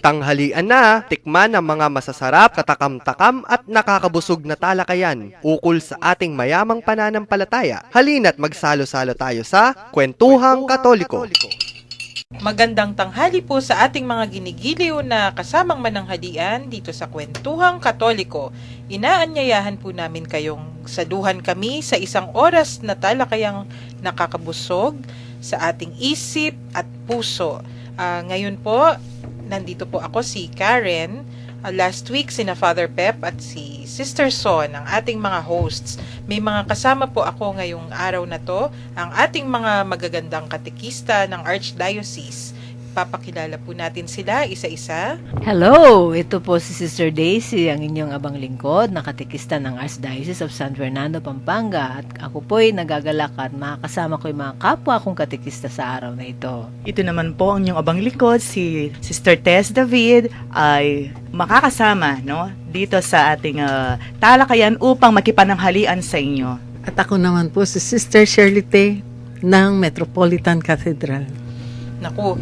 Tanghalian na, tikman ang mga masasarap, katakam-takam at nakakabusog na talakayan ukol sa ating mayamang pananampalataya. Halina't magsalo-salo tayo sa Kwentuhang Katoliko. Magandang tanghali po sa ating mga ginigiliw na kasamang mananghalian dito sa Kwentuhang Katoliko. Inaanyayahan po namin kayong saluhan kami sa isang oras na talakayang nakakabusog sa ating isip at puso. Ngayon po, nandito po ako si Karen. Last week, sina Father Pep at si Sister Son, ang ating mga hosts. May mga kasama po ako ngayong araw na to, ang ating mga magagandang katekista ng Archdiocese. Papakilala po natin sila isa-isa. Hello! Ito po si Sister Daisy, ang inyong abang lingkod na katekista ng Archdiocese of San Fernando, Pampanga. At ako po'y nagagalak at makakasama ko yung mga kapwa kong katekista sa araw na ito. Ito naman po ang inyong abang likod, si Sister Tess David, ay makakasama dito sa ating talakayan upang makipananghalian sa inyo. At ako naman po si Sister Shirley Tay ng Metropolitan Cathedral. Naku,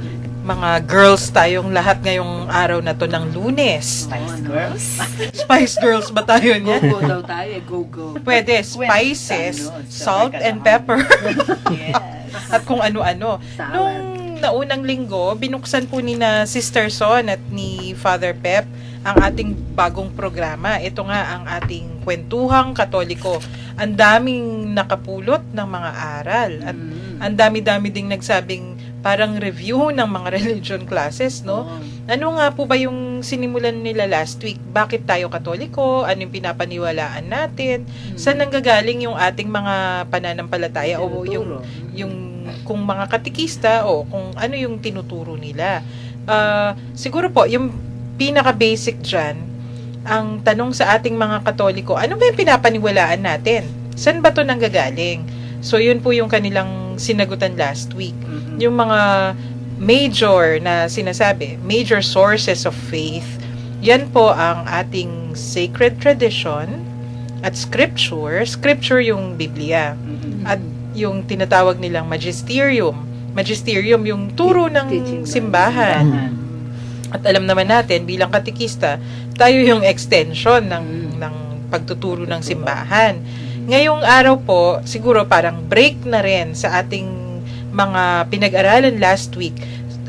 mga girls tayong lahat ngayong araw na to ng Lunes. Spice Girls. Spice Girls ba tayo niyan? Go daw tayo, go. Pwede, spices, salt and pepper. Yes. At kung ano-ano. Nung naunang linggo, binuksan po ni na Sister Son at ni Father Pep ang ating bagong programa. Ito nga ang ating Kwentuhang Katoliko. Ang daming nakapulot ng mga aral at ang dami-dami ding nagsabing parang review ng mga religion classes, no? Ano nga po ba yung sinimulan nila last week? Bakit tayo Katoliko? Ano yung pinapaniwalaan natin? Saan nanggagaling yung ating mga pananampalataya o yung kung mga katekista o kung ano yung tinuturo nila? Siguro po, yung pinaka-basic dyan, ang tanong sa ating mga Katoliko, ano ba yung pinapaniwalaan natin? Saan ba to nanggagaling? So, yun po yung kanilang sinagutan last week. Yung mga major na sinasabi, major sources of faith, yan po ang ating sacred tradition at scripture. Scripture yung Biblia. At yung tinatawag nilang magisterium. Magisterium yung turo ng simbahan. At alam naman natin, bilang katekista, tayo yung extension ng pagtuturo ng simbahan. Ngayong araw po, siguro parang break na rin sa ating mga pinag-aralan last week.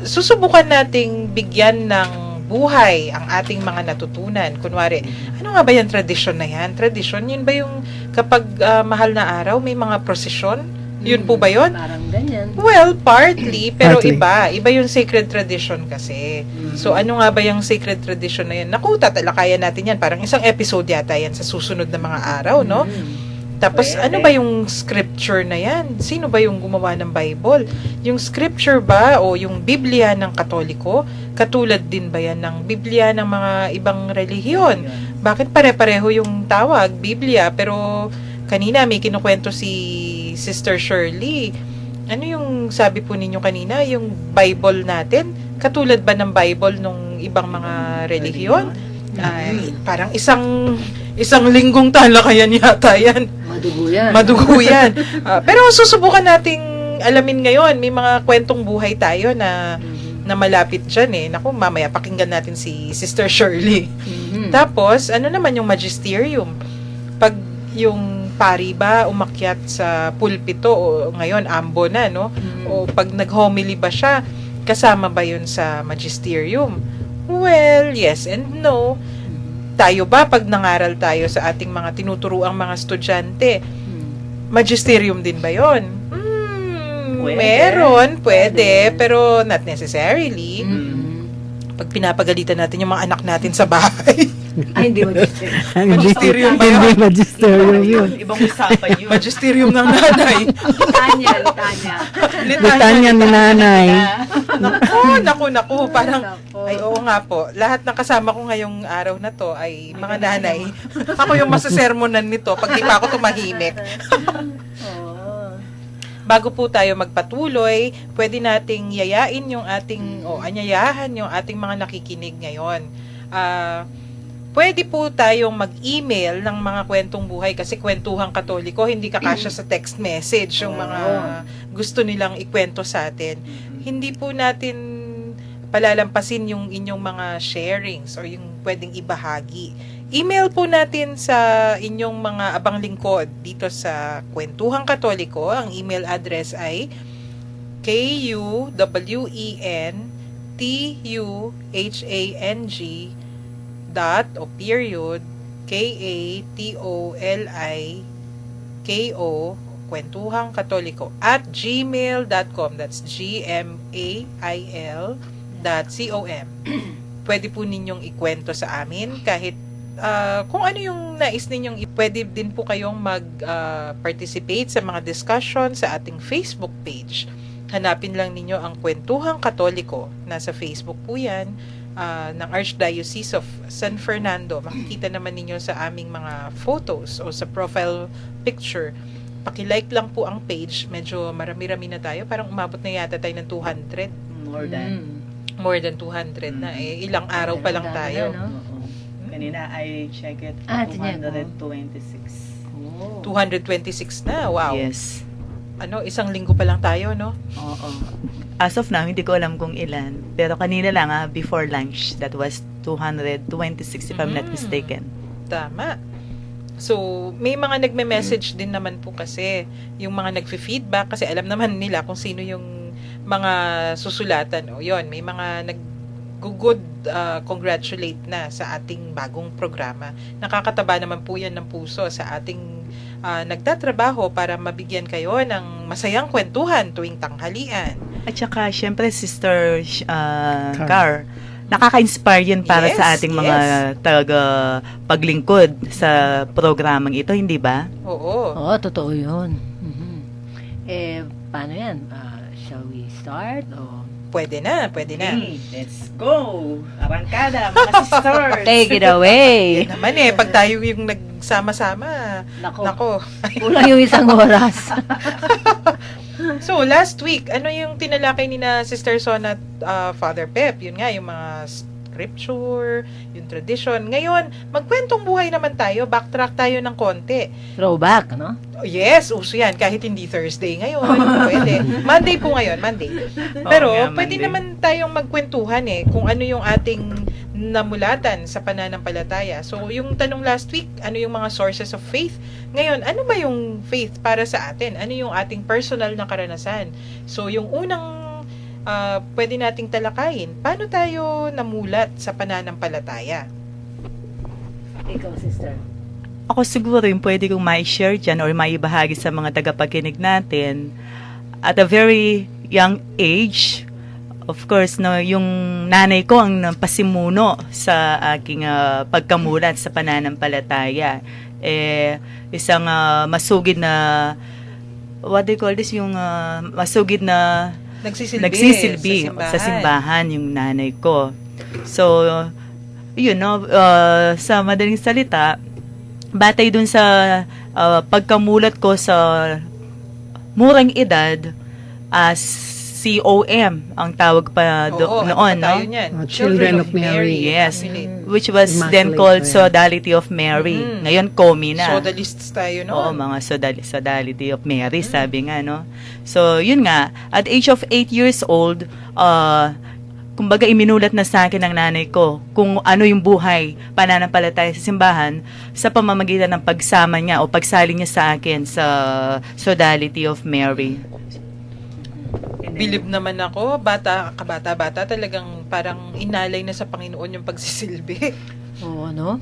Susubukan nating bigyan ng buhay ang ating mga natutunan. Kunwari, ano nga ba yung tradisyon na yan? Tradisyon, yun ba yung kapag mahal na araw, may mga prosesyon? Yun po ba yun? Parang ganyan. Well, partly, pero Partly. iba yung sacred tradition kasi. So, ano nga ba yung sacred tradition na yan? Naku, tatalakayan natin yan. Parang isang episode yata yan sa susunod na mga araw, no? Tapos, ano ba yung scripture na yan? Sino ba yung gumawa ng Bible? Yung scripture ba o yung Biblia ng Katoliko, katulad din ba yan ng Biblia ng mga ibang relihiyon? Bakit pare-pareho yung tawag, Biblia, pero kanina may kinukwento si Sister Shirley. Ano yung sabi po ninyo kanina, yung Bible natin? Katulad ba ng Bible nung ibang mga relihiyon? Ay, parang isang linggong talakayan yata yan. Madugo yan. Pero susubukan nating alamin ngayon. May mga kwentong buhay tayo na malapit dyan eh. Naku, mamaya pakinggan natin si Sister Shirley. Tapos, ano naman yung magisterium? Pag yung pari ba umakyat sa pulpito o ngayon ambo na, no? O pag nag-homily ba siya, kasama ba yun sa magisterium? Well, yes and no. Tayo ba, pag nangaral tayo sa ating mga tinuturuang mga estudyante, magisterium din ba yun? Meron, pwede, pero not necessarily. Pag pinapagalitan natin yung mga anak natin sa bahay, Ay, hindi magisterium. magisterium ba yun? Hindi magisterium yun. Ibang usapan yun. Magisterium ng nanay. Litanya. Litanya ni nanay. Naku, parang, ay oo nga po, lahat ng kasama ko ngayong araw na to ay mga nanay. Ako yung masasermonan nito pag di pa ako tumahimik. Bago po tayo magpatuloy, pwede nating yayain yung ating, anyayahan yung ating mga nakikinig ngayon. Pwede po tayong mag-email ng mga kwentong buhay kasi Kwentuhang Katoliko, hindi kakasya sa text message yung mga gusto nilang ikwento sa atin. Hindi po natin palalampasin yung inyong mga sharings or yung pwedeng ibahagi. Email po natin sa inyong mga abang lingkod dito sa Kwentuhang Katoliko. Ang email address ay kuwentuhang dot o period KATOLIKO Kwentuhang Katoliko at gmail.com. That's gmail.com. Pwede po ninyong ikwento sa amin kahit kung ano yung nais ninyong pwede din po kayong mag-participate sa mga discussion sa ating Facebook page. Hanapin lang ninyo ang Kwentuhang Katoliko. Nasa Facebook po yan ng Archdiocese of San Fernando. Makikita naman ninyo sa aming mga photos o sa profile picture. Paki-like lang po ang page. Medyo marami-rami na tayo. Parang umabot na yata tayo ng 200. More than 200 na eh. Ilang araw pa lang tayo. Kanina I check it, tingnan ko. 226. 226 na. Wow. Yes. Isang linggo pa lang tayo, no? Oo. As of now, hindi ko alam kung ilan. Pero kanina lang, before lunch, that was 226 if I'm not mistaken. Tama. So, may mga nagme-message din naman po kasi yung mga nagfi-feedback kasi alam naman nila kung sino yung mga susulatan. O yun, may mga nag-good congratulate na sa ating bagong programa. Nakakataba naman po yan ng puso sa ating nagtatrabaho para mabigyan kayo ng masayang kwentuhan tuwing tanghalian. At saka, syempre, Sister Car, nakaka-inspire yun para Yes, sa ating mga paglingkod sa programang ito, hindi ba? Oo. Oo, totoo yun. Paano yan? Shall we start? O Pwede na, pwede na. Let's go! Arangkada, mga sisters! take it away. Yan naman pag tayo yung nagsama-sama. Nako. Kulang yung isang oras. So, last week, ano yung tinalakay ni na Sister Son at Father Pep? Yun nga, yung mga scripture, yung tradition. Ngayon, magkwentong buhay naman tayo. Backtrack tayo ng konti. Throwback, no? Yes, uso yan. Kahit hindi Thursday ngayon. Pwede. Monday po ngayon, Monday. Pero, Oo nga, pwede Monday. naman tayong magkwentuhan kung ano yung ating namulatan sa pananampalataya. So, yung tanong last week, ano yung mga sources of faith? Ngayon, ano ba yung faith para sa atin? Ano yung ating personal na karanasan? So, yung unang pwede nating talakayin, paano tayo namulat sa pananampalataya? Ikaw, sister. Ako siguro yung pwede kong ma-share dyan or maibahagi sa mga tagapakinig natin at a very young age. Of course, no, yung nanay ko ang pasimuno sa aking pagkamulat sa pananampalataya. Isang masugid na, what do you call this, yung masugid na nagsisilbi sa simbahan yung nanay ko. So, yun, no, sa madaling salita, batay dun sa pagkamulat ko sa murang edad, COM ang tawag pa noon, no? Children of Mary. Yes, which was then Immaculate called Heart. Sodality of Mary. Ngayon, COMI na. Sodalists tayo noon. Oo, mga Sodality of Mary, sabi nga, no? So, yun nga, at age of 8 years old, kumbaga iminulat na sa akin ng nanay ko kung ano yung buhay, pananampalataya sa simbahan sa pamamagitan ng pagsama niya o pagsali niya sa akin sa Sodality of Mary. Bilib naman ako, kabata-bata talagang parang inalay na sa Panginoon yung pagsisilbi. Oo, ano?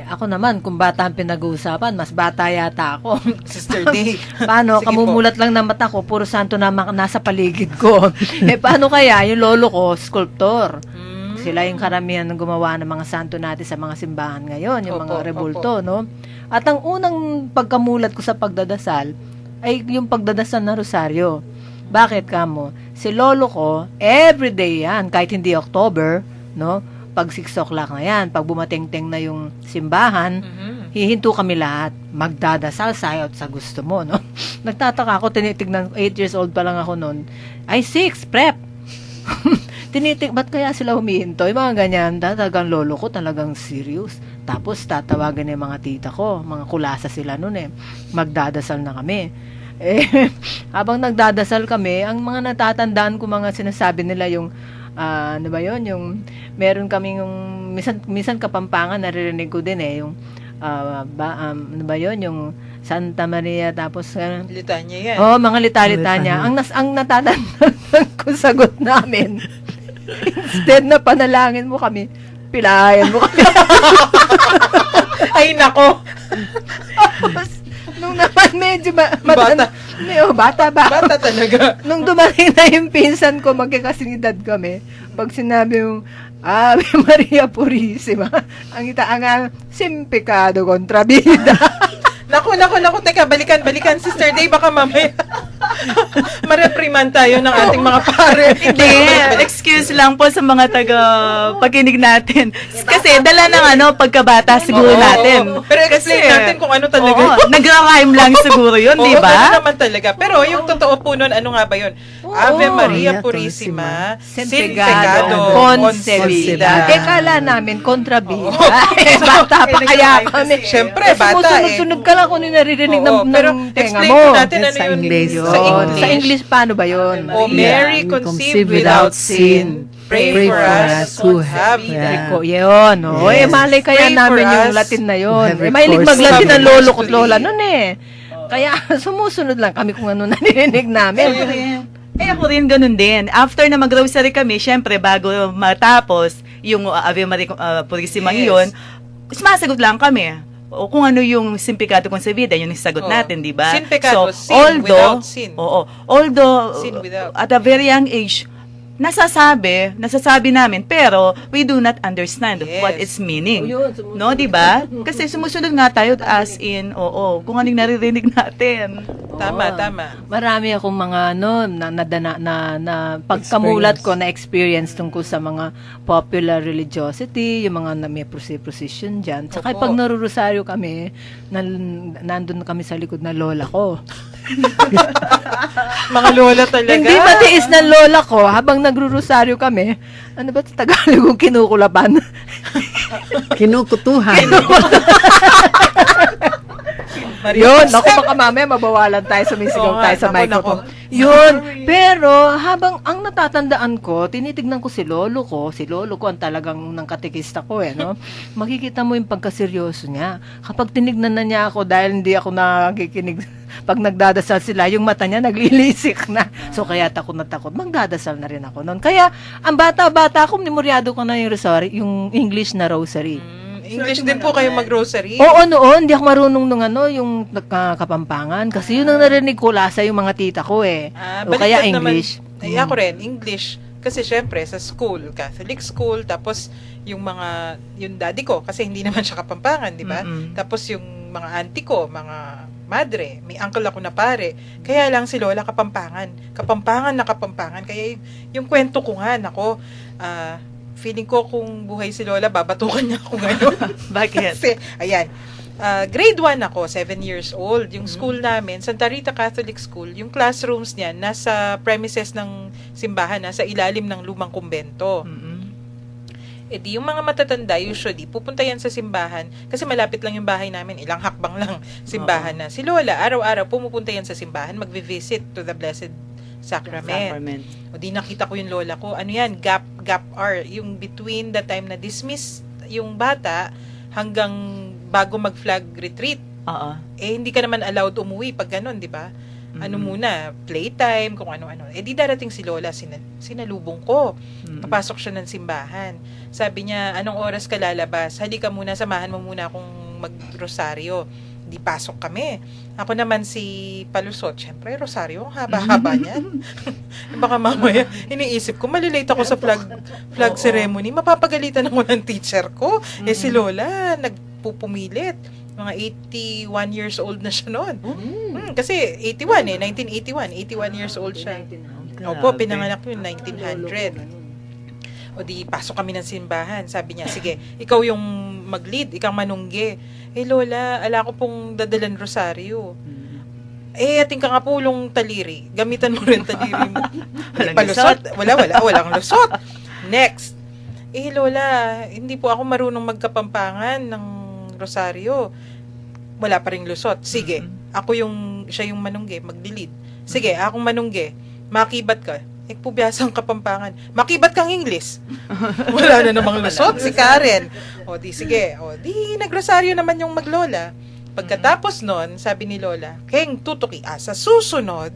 Ako naman, kung bata ang pinag-uusapan, mas bata yata ako. Sister Day. Paano? Sige Kamumulat lang ng mata ko, puro santo na nasa paligid ko. Paano kaya? Yung lolo ko, sculptor. Sila yung karamihan ng gumawa ng mga santo natin sa mga simbahan ngayon, yung Opo, mga rebulto, no? At ang unang pagkamulat ko sa pagdadasal ay yung pagdadasal ng rosaryo. Bakit kamo? Si lolo ko, everyday yan, kahit hindi October, no? Pag 6 o'clock na yan, pag bumating-ting na yung simbahan, hihinto kami lahat, magdadasal sa'yo at sa gusto mo, no? Nagtataka ako, tinitignan, 8 years old pa lang ako noon, ay 6, prep! Ba't kaya sila humihinto? Yung mga ganyan, talagang lolo ko, talagang serious. Tapos, tatawagan yung mga tita ko, mga kulasa sila noon magdadasal na kami. Habang nagdadasal kami, ang mga natatandaan ko mga sinasabi nila yung ano ba yun, yung meron kaming yung minsan Kapampangan naririnig ko din yung ano ba yun, yung Santa Maria, tapos Litanya yan. mga litanya. Ang natatandaan ko sagot namin, instead na panalangin mo kami, pilayan mo kami. Ay, nako. Tapos, nung naman medyo Bata. bata. Bata talaga. Nung dumating na yung pinsan ko, magkakasing edad kami, pag sinabi yung Ave Maria Purisima, ang simpikado kontra bida. Naku. Teka, balikan, Sister Day, baka mamaya mareprimand tayo ng ating mga pare. Hindi, excuse lang po sa mga taga-pakinig natin. Kasi dala ng pagkabata siguro natin. Pero explain natin kung ano talaga. Nagra-rhyme lang siguro yun, di Oo, ba? ganun naman talaga. Pero yung totoo po nun, ano nga ba yun? Ave Maria Maria Purisima, Simpegado, Concebida. Kala namin kontra bida. Bata pa kaya kami. Siyempre, bata Sumusunod-sunod ka lang kung naririnig Oo, pero ng tenga explain mo. po natin ano Sa yun. English. Sa English. Sa English, paano ba yun? O Mary conceived without sin, pray for us who have Rico, yun. Yes. Malay kaya Pray namin for yung us Latin na who yun. have Mahilig recourse mag-Latin to ang lolo the ko't lola nun Kaya sumusunod lang kami kung ano naririnig namin. Ako rin ganun din. After na mag-grocery kami, syempre, bago matapos yung Ave Maria Purisima yun, sumasagot lang kami. O kung ano yung simpikado concebida, yun yung sagot natin, di ba? Sin peccato, sin without sin. Although, Sin without. at a very young age, nasasabi namin, pero we do not understand Yes. what its meaning. Sumusunod. No, di ba? Kasi sumusunod nga tayo as in, kung anong naririnig natin. Tama. Marami akong mga na pagkamulat ko na experience tungkol sa mga popular religiosity, yung mga may procession dyan. Tsaka Opo. pag narurosaryo kami, nandun kami sa likod na lola ko. Mga lola talaga. Hindi matiis ng lola ko habang nagrurosaryo kami. Ano ba sa Tagalog yung kinukulaban? Kinukutuhan. Yun, naku baka mamaya mabawalan tayo, sumisigaw Oo nga, tayo sa naku, microphone. naku. Yun, pero habang ang natatandaan ko, tinitignan ko si lolo ko ang talagang ng katekista ko no? Makikita mo yung pagkaseryoso niya. Kapag tinignan na niya ako dahil hindi ako nakikinig, pag nagdadasal sila, yung mata niya naglilisik na. So kaya takot na takot, magdadasal na rin ako noon. Kaya ang bata-bata ko, memoryado ko na yung rosary, yung English na rosary. English din po kayo mag-grocery. Oo, noon, hindi ako marunong nung yung Kapampangan. Kasi yun ang narinig ko lasa yung mga tita ko o kaya baliktad naman. English. Ay, ako rin, English. Kasi syempre, sa school, Catholic school, tapos yung daddy ko, kasi hindi naman siya Kapampangan, di ba? Mm-mm. Tapos yung mga auntie ko, mga madre, may uncle ako na pare. Kaya lang si Lola Kapampangan. Kapampangan. Kaya yung kwento ko nga, nako, feeling ko kung buhay si Lola, babatukan niya ako ngayon. Bakit? Kasi, ayan, grade 1 ako, 7 years old. Yung school namin, Santa Rita Catholic School, yung classrooms niya, nasa premises ng simbahan, nasa ilalim ng lumang kumbento. E di yung mga matatanda, usually, pupunta yan sa simbahan, kasi malapit lang yung bahay namin, ilang hakbang lang simbahan na. Si Lola, araw-araw, pumupunta yan sa simbahan, magvi-visit to the Blessed Sacrament. O di nakita ko yung lola ko. Ano yan? Gap hour. Yung between the time na dismiss yung bata hanggang bago mag-flag retreat. Oo. Hindi ka naman allowed umuwi pag ganun, di ba? Ano muna, playtime, kung ano-ano. Di darating si lola, sinalubong ko. Papasok siya ng simbahan. Sabi niya, anong oras ka lalabas? Halika muna, samahan mo muna akong mag-rosaryo. Di pasok kami. Ako naman si Palusot, syempre, rosaryo, haba-haba niyan. Baka mamaya, iniisip ko, malilate ako sa flag ceremony, mapapagalitan ako ng teacher ko. Si Lola, nagpupumilit. Mga 81 years old na siya noon. Kasi 81 1981, 81 years old siya. Opo, pinanganak yun 1900. O di, pasok kami ng simbahan. Sabi niya, sige, ikaw yung mag-lead, ikaw manungge. Lola, ala ko pong dadalan rosaryo. Ating ka nga pulong taliri. Gamitan mo rin taliri mo. Palusot? Walang lusot. Next. Lola, hindi po ako marunong magkapampangan ng rosaryo. Wala pa ring lusot. Sige, siya yung manungge, mag-lead. Sige, akong manungge, makibat ka. Pubiyasang Kapampangan. Makibat kang English. Wala na namang lusot si Karen. O di sige, o di nagrosaryo naman yung maglola. Pagkatapos nun, sabi ni Lola, Keng, tutuki, sa susunod,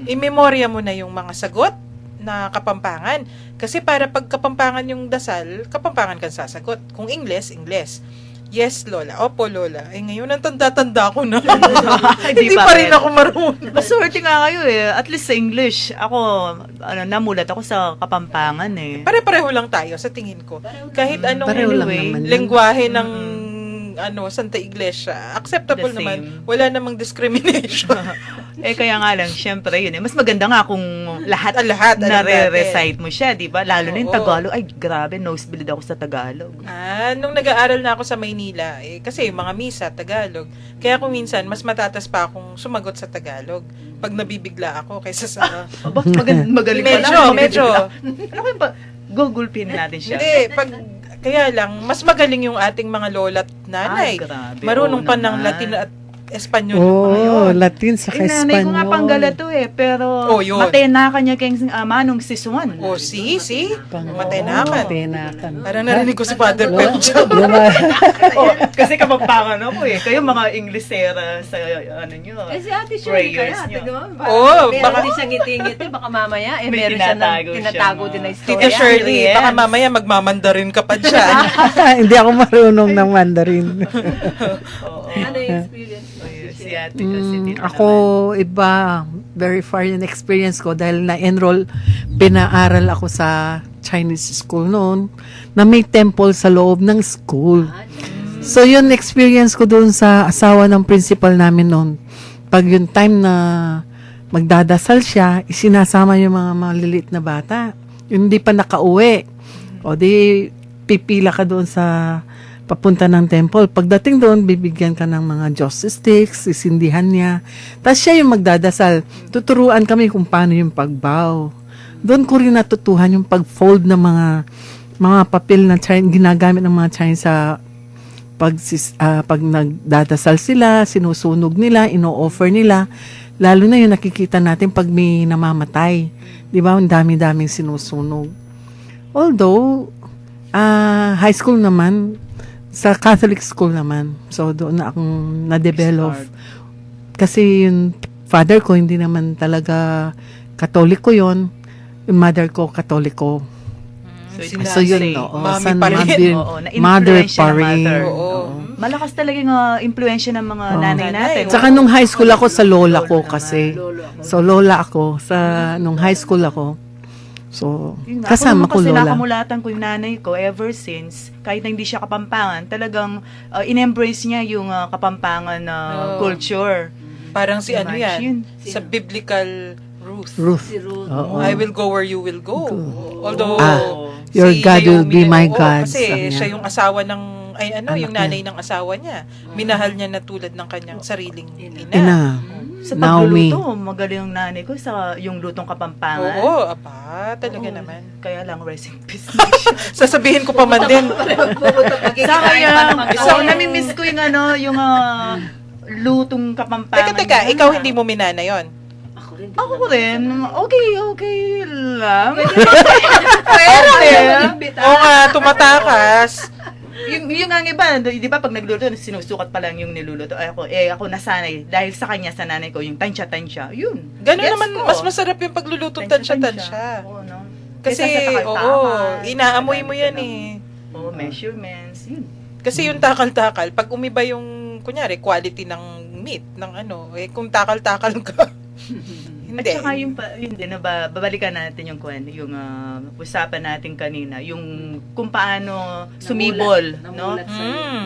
imemorya mo na yung mga sagot na Kapampangan. Kasi para pag Kapampangan yung dasal, Kapampangan kang sasagot. Kung English, English. Yes, Lola. Opo, Lola. Ngayon, ang tanda-tanda ko na. Hindi pa rin ako marunong. Maswerte nga kayo At least sa English, ako, namulat ako sa Kapampangan Pare-pareho lang tayo sa tingin ko. Kahit anong Pareho lang naman yun. lengguwahe ng Santa Iglesia, acceptable The naman. same. Wala namang discrimination. Kaya nga lang, syempre yun Mas maganda nga kung lahat, Lahat, alam nare-recite mo siya, di ba? Lalo na yung Oo. Tagalog. Ay, grabe, nosebleed ako sa Tagalog. Nung nag-aaral na ako sa Maynila, kasi yung mga misa, Tagalog. Kaya kung minsan, mas matatas pa akong sumagot sa Tagalog pag nabibigla ako kaysa sa... Aba, magaling Medyo. Ano kaya ba? Gugulpin natin siya. Hindi, kaya lang, mas magaling yung ating mga lola at nanay. Grabe. Marunong Oo pa ng naman. Latin at Espanyol yung mga yun. Oh, Latin sa Nanay ko nga Espanyol. panggala to pero Yun. matay na kanya kayong manong sisuan. Si, matenakan. Tenakan. Parang narinig ko si Father Pep dyan. Kasi Kapampangan ako Kayo mga Inglesera sa ano nyo. Si Ate Shirley Prayers kaya, niyo. tignan mo. Oo, Meron baka- din siyang ngiti-ngiti, baka mamaya, May meron siya tinatago ng siya, tinatago mga- din na Tita istorya. Shirley, Yes. baka mamaya magmamandarin ka pa dyan. Hindi ako marunong ng Mandarin. Ano yung experience mo? Si ate kasi Tita Ako, iba, very far yung experience ko dahil na-enroll, pinaaral ako sa Chinese school noon na may temple sa loob ng school. So, yun experience ko doon sa asawa ng principal namin noon. Pag yung time na magdadasal siya, isinasama yung mga maliliit na bata. Yung hindi pa nakauwi. O di, pipila ka doon sa papunta ng temple. Pagdating doon, bibigyan ka ng mga Diyos sticks, sisindihan niya. Tapos siya yung magdadasal. Tuturuan kami kung paano yung pagbow. Doon ko rin natutuhan yung pag-fold ng mga papel na ginagamit ng mga Chinese sa pag nagdadasal sila, sinusunog nila, ino-offer nila. Lalo na yung nakikita natin pag may namamatay. Di ba? Ang dami-daming sinusunog. Although, high school naman, sa Catholic school naman. So, doon na akong na-develop. Kasi yung father ko, hindi naman talaga Katoliko yon. Yung mother ko, Katoliko. So, yun, no. Mami pa rin. Mother pa rin. Oo. Malakas talaga yung impluensya ng mga nanay natin. Tsaka nung high school ako, sa lola ko kasi. So, lola ako. Nung high school ako. So, Yun nga, kasama ko ako naman kasi lola. nakamulatan ko yung nanay ko ever since, kahit na hindi siya Kapampangan, talagang in-embrace niya yung Kapampangan na culture. Parang si ano Imagine. yan, sa biblical Ruth. Ruth. Si Ruth. Oo. I will go where you will go. Although, Your God will be my oo, God, Kasi sabi niya. siya yung asawa ng, yung niya. nanay ng asawa niya. Minahal niya na tulad ng kanyang sariling ina. Ina. Sa Naomi. pagluluto, magaling yung nanay ko sa yung lutong Kapampangan. Oo, talaga Oo. naman. Kaya lang, rest in peace. Sasabihin ko pa man din. Sa kaya, namimiss ko yung yung lutong Kapampangan. Teka, ikaw hindi mo minana yon. Ako rin. Okay lang. Oo nga, tumatakas. yung nga iba, di ba pag nagluluto, sinusukat pa lang yung niluluto. Ako nasanay. Dahil sa kanya, sa nanay ko, yung tansya-tansya. Yun. Ganun Gets naman, ko. mas masarap yung pagluluto tansya-tansya. Oo, no? Kasi, Kaysa sa takal-takal, inaamoy mo yan Oo, measurements. Yun. Kasi yung takal-takal, pag umiba yung, kunyari, quality ng meat, ng kung takal-takal ka, hindi. At saka yun din, babalikan natin yung usapan natin kanina, yung kung paano sumibol, no?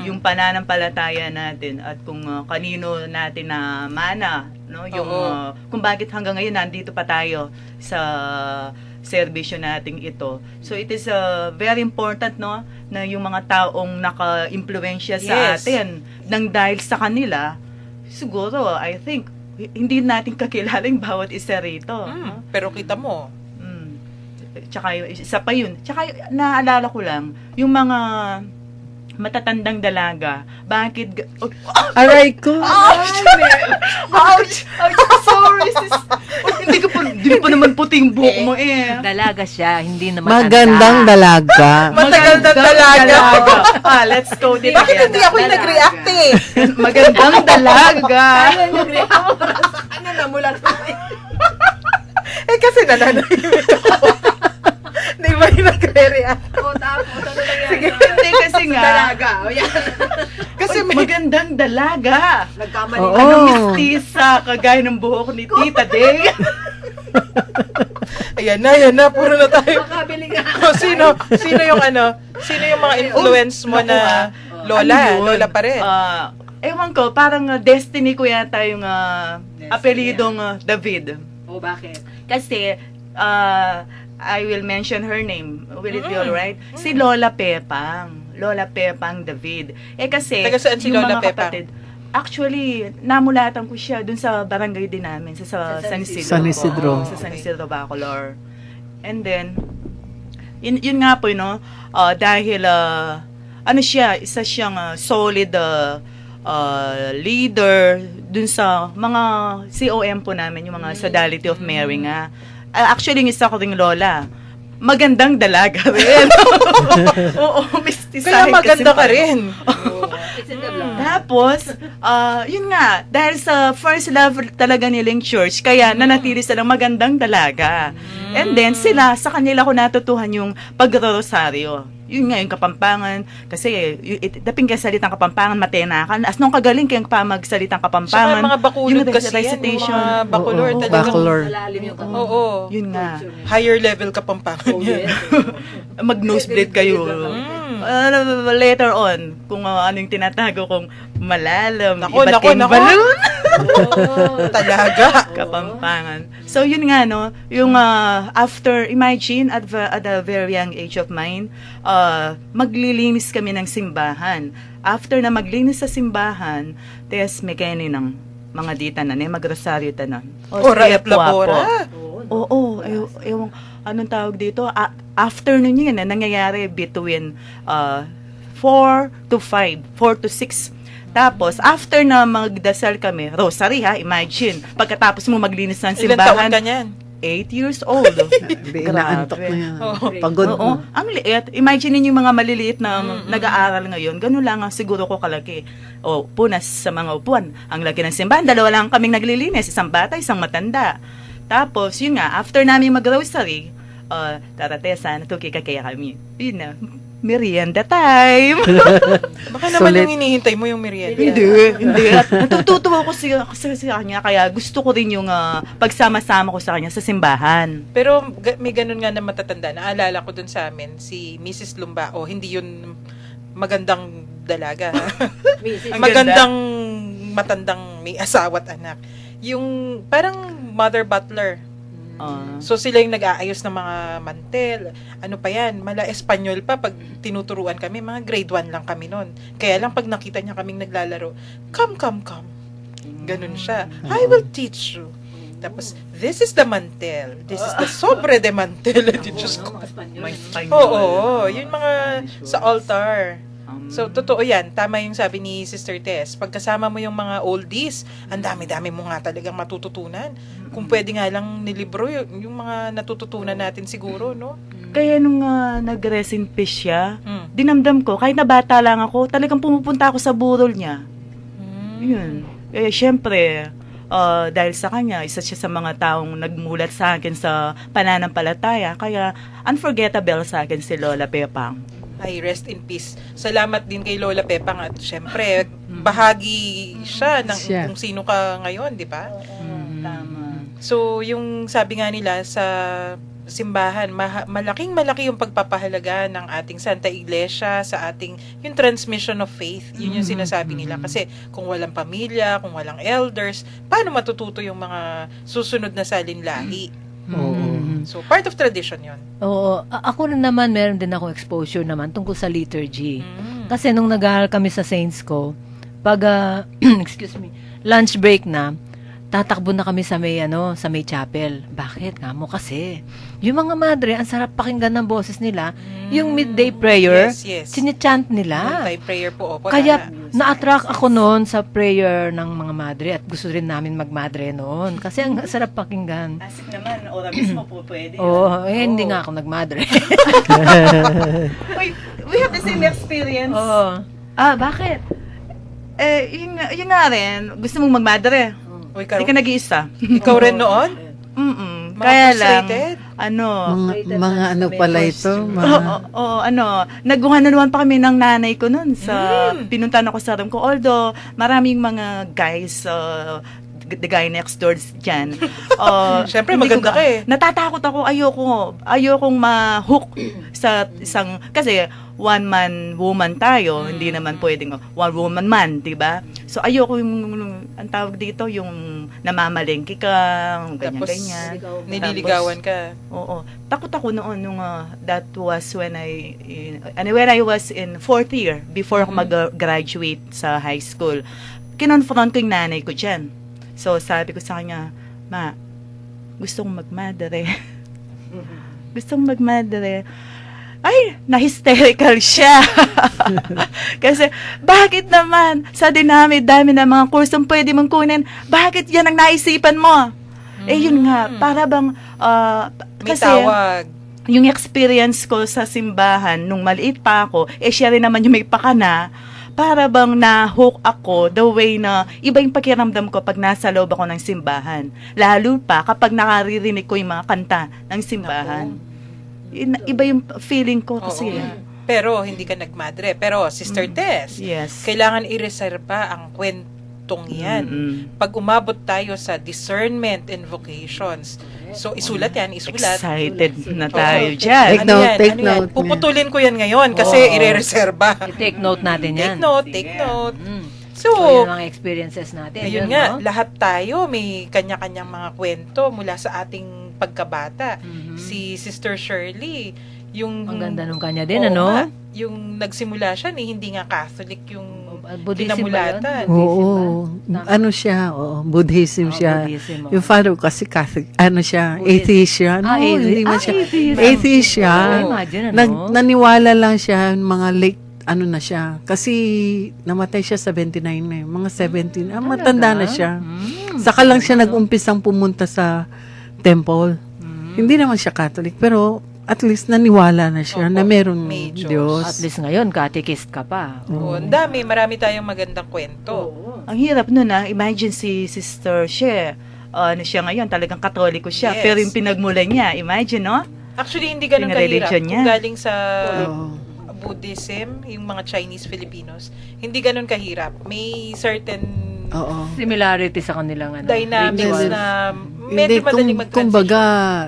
Yung pananampalataya natin at kung kanino natin na mana, no? Yung kung bakit hanggang ngayon nandito pa tayo sa serbisyo nating ito. So it is very important, no, na yung mga taong naka-impluwensya sa atin nang dahil sa kanila, siguro I think hindi natin kakilala yung bawat isa rito. No? Pero kita mo. Tsaka isa pa yun. Tsaka naalala ko lang, yung mga matatandang dalaga. Bakit? Aray ko. Ouch! Ouch! Sorry, sis. Hindi pa naman puti yung buhok mo eh. Dalaga siya, hindi na matanda. Magandang dalaga. Matagal na dalaga. Let's go din Bakit again. hindi ako yung nag-react eh? Magandang dalaga. Ano na mula Eh kasi nananahimik ako. Di ba yung nagre-react? Sige, hindi kasi nga. O yan. Kasi may... Magandang dalaga. Nagkamali. Oo. Ano mistisa, kagaya ng buhok ni Tita Day. Ayan na, puro na tayo. Makabili ka. O, sino yung mga influence mo na lola? Ano yun? Lola pa rin. Ewan ko, parang destiny ko yata yung apelidong David. O bakit? Kasi, I will mention her name. Will it be alright? Si Lola Pepang. Lola Pepang David. Kasi, Taga saan si yung Lola mga Pepang? kapatid, actually, namulatan ko siya dun sa barangay din namin, sa San Isidro. San Isidro. Oo, sa San Isidro, Bacolor. And then, yun nga po, dahil, ano siya, isa siyang solid leader dun sa mga COM po namin, yung mga Sodality of Mary nga. Actually, yung isa ko ring lola. Magandang dalaga rin. Oo, Kaya mistisahin maganda kasi ka rin. Tapos, yun nga, dahil sa first love talaga nilang church, kaya nanatili silang magandang dalaga. And then, sa kanila ko natutuhan yung pagrorosaryo. Yun nga, yung Kapampangan. Kasi, daping kaya salitang Kapampangan, matenakan. As nung kagaling kayong pa magsalitang Saka Kapampangan. mga bakulod yung kasi yan. recitation. Yung mga bakulor Oo, talagang. bakulor. Malalim yung kapatid. Oo. Yun nga. Higher level kapampangan yan. Mag-nosebleed kayo. Later on, kung ano yung tinatago kong malalim, Nako. balloon. Talaga. Kapampangan. So, yun nga, yung after, imagine, at a very young age of mine, maglilinis kami ng simbahan. After na maglinis sa simbahan, may kainin ng mga dita na, magrosaryo tanan. Ora et labora. Oo, ewan, anong tawag dito? After nun yun, nangyayari between 4 to 6. Tapos, after na magdasal kami, rosary ha, imagine, pagkatapos mo maglinis ng Ilan taon simbahan, ka niyan? 8 years old. Inaantok na yan. Oo. Pagod Oo, na. ang liit. Imagine niyo yung mga maliliit na nag-aaral ngayon. Ganun lang ang siguro ko kalaki. O, punas sa mga upuan. Ang laki ng simbahan, 2 lang kaming naglilinis. Isang bata, isang matanda. Tapos, yun nga, after namin mag-rosary, taratesa, natukikakaya kami. Yun na, merienda time. Baka naman Sulit. yung hinihintay mo yung merienda. Hindi. Natutuwa ko sa kanya, kaya gusto ko rin yung pagsama-sama ko sa kanya sa simbahan. Pero may ganun nga na matatanda. Naalala ko dun sa amin, si Mrs. Lumbao, hindi yun magandang dalaga. Ang Magandang matandang may asawa at anak. Yung parang mother butler. So sila yung nag-aayos ng mga mantel. Ano pa yan? Mala Espanyol pa pag tinuturuan kami. Mga grade 1 lang kami noon. Kaya lang pag nakita niya kaming naglalaro, come. Ganun siya. I will teach you. Tapos, this is the mantel. This is the sobre de mantel. Diyos ko. May Spanish. Oo. Yung mga sa altar. So, totoo yan. Tama yung sabi ni Sister Tess. Pagkasama mo yung mga oldies, ang dami-dami mo nga talagang matututunan. Kung pwede nga lang nilibro, yung mga natututunan natin siguro, no? Kaya nung nag-rest in peace siya, Mm. dinamdam ko, kahit na bata lang ako, talagang pumupunta ako sa burol niya. Yun. Kaya syempre, dahil sa kanya, isa siya sa mga taong nagmulat sa akin sa pananampalataya, kaya unforgettable sa akin si Lola Pepang. Ay, rest in peace. Salamat din kay Lola Pepang at syempre, bahagi siya ng Siya. kung sino ka ngayon, di ba? Tama. So, yung sabi nga nila sa simbahan, malaking-malaki yung pagpapahalaga ng ating Santa Iglesia sa ating, yung transmission of faith. Yun yung sinasabi nila. Kasi kung walang pamilya, kung walang elders, paano matututo yung mga susunod na salinlahi? Oo. So, part of tradition yun. Oo, ako rin naman, meron din ako exposure naman tungkol sa liturgy. Mm. Kasi nung nag-aaral kami sa Saints ko, pag, excuse me, lunch break na, tatakbo na kami sa may sa may chapel. Bakit nga mo kasi? Yung mga madre, ang sarap pakinggan ng boses nila. Yung midday prayer, Yes. sinechant nila. Multi-prayer po. Opo, Kaya tama. na-attract ako noon sa prayer ng mga madre at gusto rin namin magmadre noon. Kasi ang sarap pakinggan. Asik naman, ora mismo po pwede. Oo, hindi nga ako nagmadre. We have the same experience. Oo. Bakit? Yun nga rin, gusto mong magmadre. Uy, Hindi ka nag-iisa. ikaw rin noon? Mm-mm. Mga Kaya lang, frustrated? Mga ano pala ito? Nagguhanan pa kami ng nanay ko nun sa pinuntahan ako sa room ko. Although, maraming mga guys, the guy next door dyan. Siyempre, hindi maganda ka eh. Natatakot ako, ayokong ma-hook sa isang, kasi one-man woman tayo, hindi naman pwedeng one-woman man, di ba? So, ayoko ang tawag dito, yung namamalengke ka, Tapos, ganyan-ganyan. nililigawan ka. Oo. Takot ako noon nung that was when I was in 4th year before ako mag-graduate sa high school. Kinonfront ko yung nanay ko dyan. So, sabi ko sa kanya, Ma, gusto kong magmadre. Gusto kong magmadre. Ay, na-hysterical siya. Kasi, bakit naman, sa dami ng mga kursong pwede mong kunin, bakit yan ang naisipan mo? Yun nga, para bang, May kasi, tawag. yung experience ko sa simbahan, nung maliit pa ako, siya rin naman yung may pakana, para bang na-hook ako the way na iba yung pakiramdam ko pag nasa loob ako ng simbahan. Lalo pa kapag nakaririnig ko yung mga kanta ng simbahan. Iba yung feeling ko kasi. Oo. Pero, hindi ka nagmadre. Pero, Sister Tess, Yes. kailangan i-reserva ang kwentong yan. Mm-mm. Pag umabot tayo sa discernment and vocations. So, isulat yan, isulat. Excited na tayo Oo. dyan. Take note, take yan? note. Puputulin ko yan ngayon kasi Oo. i-reserva. I-take note natin yan. Take note. So, So, yun ang experiences natin. ayun Yun, nga, no? lahat tayo may kanya-kanyang mga kwento mula sa ating pagkabata. Mhm. Si Sister Shirley, yung... Ang ganda nung kanya din, Oo ano? nga, yung nagsimula siya, hindi nga Catholic yung Buddhism ba yun? kinamulatan. Oo. Ano siya? Buddhism siya. Buddhism, Yung father ko kasi Catholic, siya, Buddhist. atheist siya. No, hindi man siya. Atheist siya. Imagine, ano? Naniwala lang siya, mga late, na siya. Kasi namatay siya 79 na mga 17. Matanda na siya. Saka lang siya nag-umpisang pumunta sa temple. Hindi naman siya Catholic, pero at least naniwala na siya na merong may Diyos. Diyos. At least ngayon, catechist ka pa. Oo, ang dami, marami tayong magandang kwento. Ang hirap nun Imagine si Sister She. Siya ngayon, talagang katoliko siya. Yes. Pero yung pinagmulan niya, imagine, no? Actually, hindi ganun Yung kahirap. religion niya. Kung galing sa Oo. Buddhism, yung mga Chinese Filipinos, hindi ganun kahirap. May certain Oo. Similarity sa kanilang dynamics Hindi. na Hindi, medyo madaling mag-transition. kumbaga,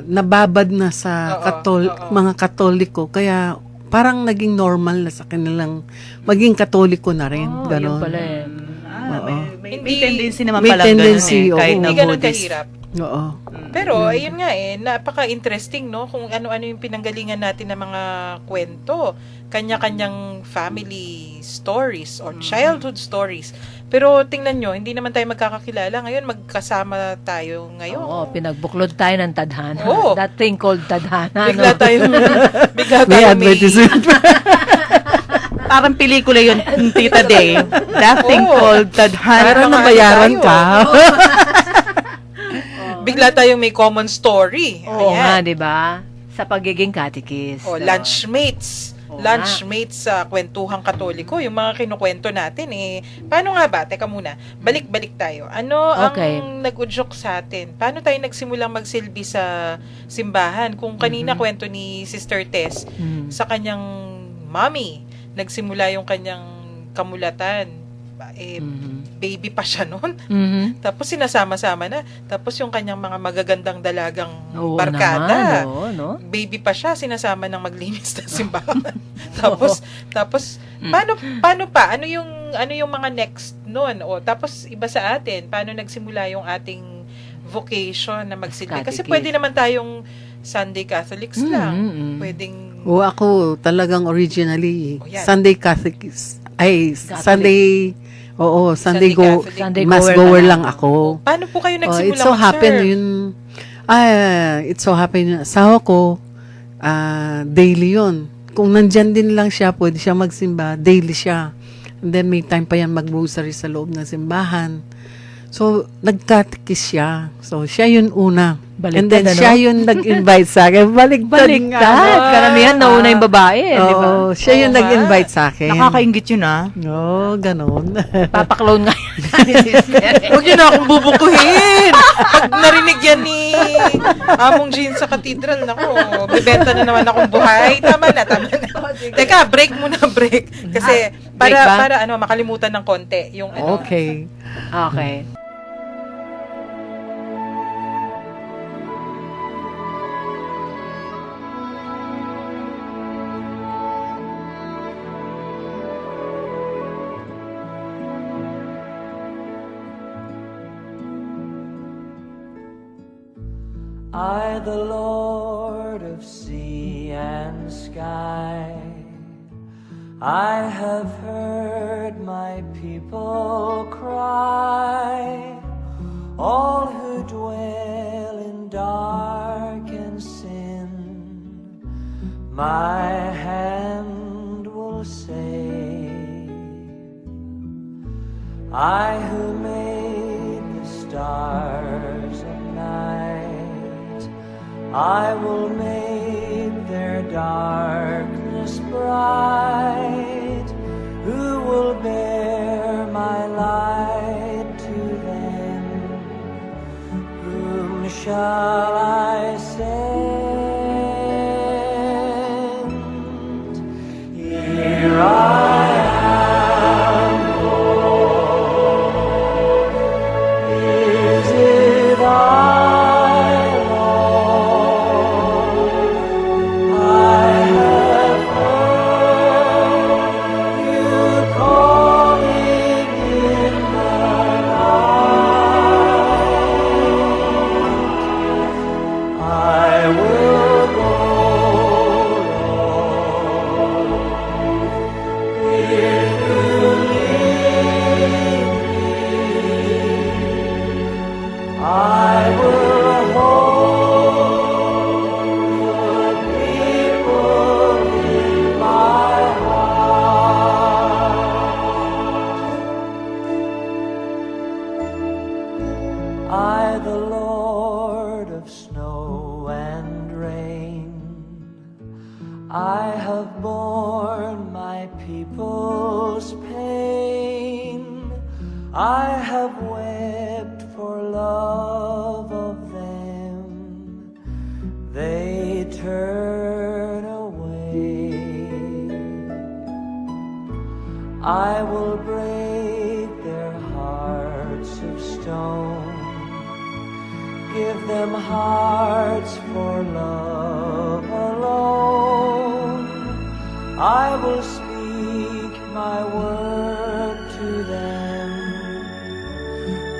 nababad na sa Oo, oo. mga Katoliko. Kaya, parang naging normal na sa kanilang maging Katoliko na rin. Yun Ganon. pala eh. May Hindi- tendency naman may pala tendency, ganun kahit oo. na Hindi ganun Buddhist. kahirap. Oo. Pero, ayun nga napaka-interesting, no? Kung ano-ano yung pinanggalingan natin ng mga kwento. Kanya-kanyang family stories or childhood stories. Pero, tingnan nyo, hindi naman tayo magkakakilala. Ngayon, magkasama tayo ngayon. Oo, pinagbuklod tayo ng tadhana. Oo. That thing called tadhana. Bigla no? tayong, bigla May tayong advertisement. Parang pelikula yun, Tita Day. That thing Oo. called Tadhana. Parang Ano nabayaran tayo? ka. bigla tayong may common story. Oo nga, Ayan. di ba? Sa pagiging catechist. O, lunchmates. Oo Lunchmates sa kwentuhang katoliko. Yung mga kinukwento natin paano nga ba? Teka muna. Balik-balik tayo. Ano Okay. ang nag-udyok sa atin? Paano tayo nagsimulang magsilbi sa simbahan? Kung kanina kwento ni Sister Tess, Mm. sa kanyang mommy, nagsimula yung kanyang kamulatan. Baby pa siya noon. Mhm. Tapos sinasama-sama na. Tapos yung kanyang mga magagandang dalagang Oo barkada. naman, oo, no? Baby pa siya, sinasama ng maglinis ng simbahan. tapos paano pa? Ano yung mga next noon? O tapos iba sa atin, paano nagsimula yung ating vocation na magsilbi? Kasi Catechist. pwede naman tayong Sunday Catholics lang. Mm. Pwedeng Ako talagang originally O, yan. Sunday Catholic. Catholic. Sunday Oo, Sunday Catholic. Sunday mass goer goer ka lang lang. ako. Paano po kayo Oh, nagsimula it so happen mag-serve? yun. It so happen yun. Asawa ko, daily yun. Kung nandyan din lang siya, pwede siya magsimba, daily siya. And then may time pa yan mag-rosary sa loob ng simbahan. So, nagkatikis siya. So, siya yun una. Baliktad, And then, ano? siya yung nag-invite sa akin. Baliktad nga. Baliktad. Karamihan nauna yung babae, di ba? Oo, siya yung Oo nga. nag-invite sa akin. Nakakaingit yun Oo, ganun. Papaklone nga yan ni sister. Huwag niyo na akong bubukuhin. Pag narinig yan ni Among Jean sa cathedral, nako, bebenta na naman akong buhay. Tama na. Teka, break muna, break. Kasi, Break ba? para makalimutan ng konti. Yung ano. Okay. Okay. I, the Lord of sea and sky, I have heard my people cry, all who dwell in dark and sin, my hand will save. I who made the stars at night, I will make their darkness bright. Who will bear my light to them? Whom shall I send? Here I am, Lord. Is it I? I, the Lord of snow and rain, I have borne my people's pain. I have wept for love of them. They turn away. I will break their hearts of stone, give them hearts for love alone. I will speak my word to them.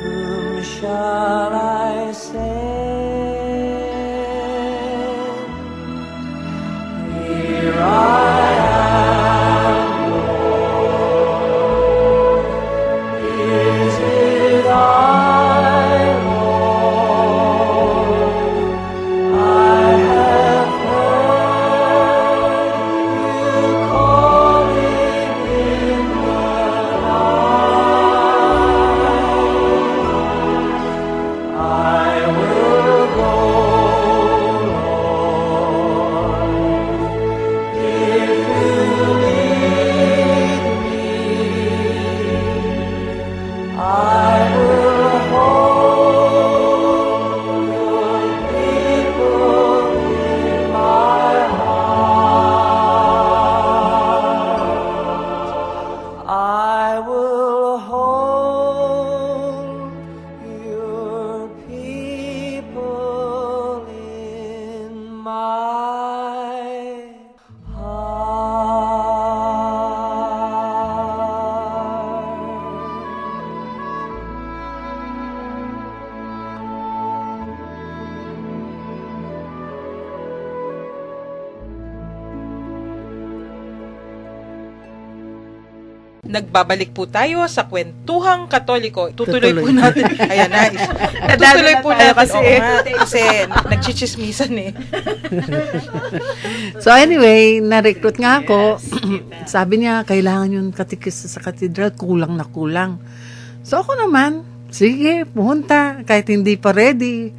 Whom shall I send? Here I am, Lord. Is it I, Lord? I have heard you calling in the night. I Nagbabalik po tayo sa Kwentuhang Katoliko. Tutuloy po Tutuloy. natin. Ayan na. Tutuloy po tayo natin. kasi. Oo nga, kasi nagchichismisan eh. So anyway, na-recruit nga ako. Sabi niya, kailangan yung katikista sa katedral, kulang na kulang. So ako naman, sige, pumunta, kahit hindi pa ready.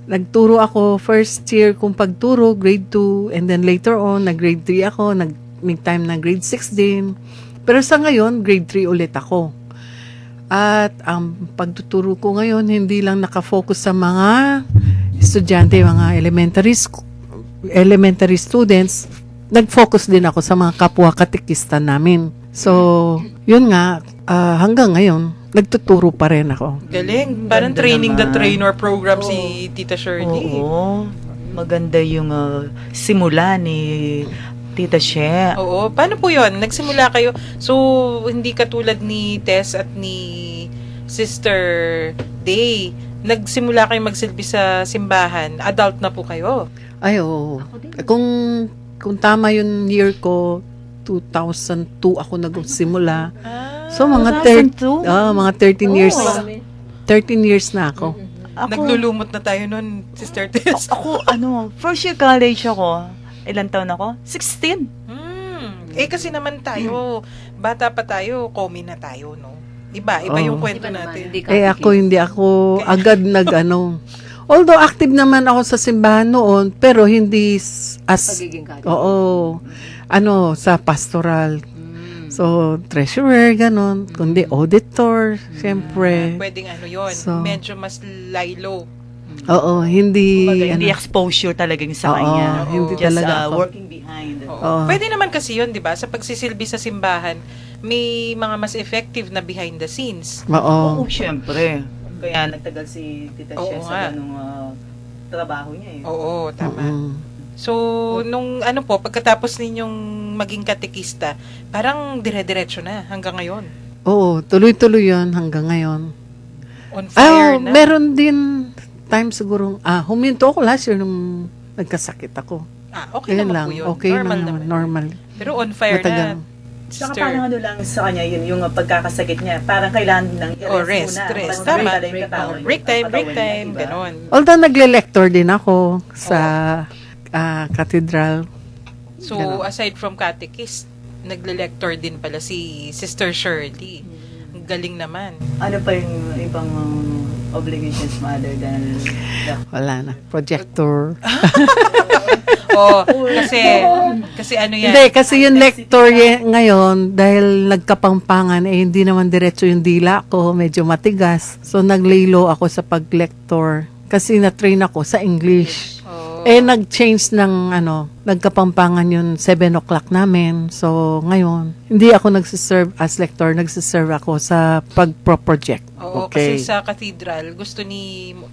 Nagturo ako, first year kong pagturo, grade 2, and then later on, nag-grade 3 ako, may time na grade 6 din. Pero sa ngayon, grade 3 ulit ako. At ang pagtuturo ko ngayon, hindi lang nakafocus sa mga estudyante, mga elementary students, nag-focus din ako sa mga kapwa katikista namin. So, yun nga, hanggang ngayon, nagtuturo pa rin ako. Galing. Parang Ganda training the naman. trainer program si Tita Shirley. Oo. Maganda yung simula ni Tita She. Oo. Paano po yun? Nagsimula kayo. So, hindi katulad ni Tess at ni Sister Day. Nagsimula kayo magsilbi sa simbahan. Adult na po kayo. Ay, oo. Kung tama yung year ko, 2002 ako nagsimula. So, mga 2002? mga 13 years. 13 years na ako. Naglulumot na tayo nun, Sister Tess. Ako, first year college ako. Ilan taon ako? 16. Kasi naman tayo, bata pa tayo, komi na tayo, no? Iba yung kwento natin. Hindi ako agad Although active naman ako sa simbahan noon, pero hindi Pagiging Catholic. sa pastoral. So, treasurer, ganon. Kundi auditor, syempre. Pwedeng yun. So, Medyo mas laylo. Oo, hindi, Hindi exposure talaga yung sa kanya. hindi Just talaga ako. working behind. Oo. Pwede naman kasi yun, di ba? Sa pagsisilbi sa simbahan, may mga mas effective na behind the scenes. Oo. Oo, syempre. Kaya nagtagal si Tita Oo She nga. sa ganung trabaho niya eh. Oo, tama. Oo. So, nung pagkatapos ninyong maging katekista, parang dire-diretso na hanggang ngayon. Oo, tuloy-tuloy yun hanggang ngayon. On fire na. Meron din time siguro, huminto ako last year nung nagkasakit ako. Okay Ayun naman lang, po yun. okay Normal naman, naman. normal. Pero on fire Matagal. na. Saka Sister. parang lang sa kanya yun, yung pagkakasakit niya. Parang kailangan ng Rest. muna. Tama. Break Break time, ganon. Although nagle-lecture din ako sa cathedral. So, Ganon. aside from catechist, nagle-lector din pala si Sister Shirley. Ang galing naman. Ano pa yung ibang obligations mo other than Wala na. Projector. Kasi ano yan. Hindi, kasi yung lector ngayon, dahil nagkapampangan, hindi naman diretso yung dila ko, medyo matigas. So, naglilo ako sa pag-lector. Kasi na-train ako sa English. Nag-change ng, nagkapampangan yung 7 o'clock namin. So, ngayon, hindi ako nagsiserve as lector, nagsiserve ako sa pag-project. Oo, kasi sa cathedral,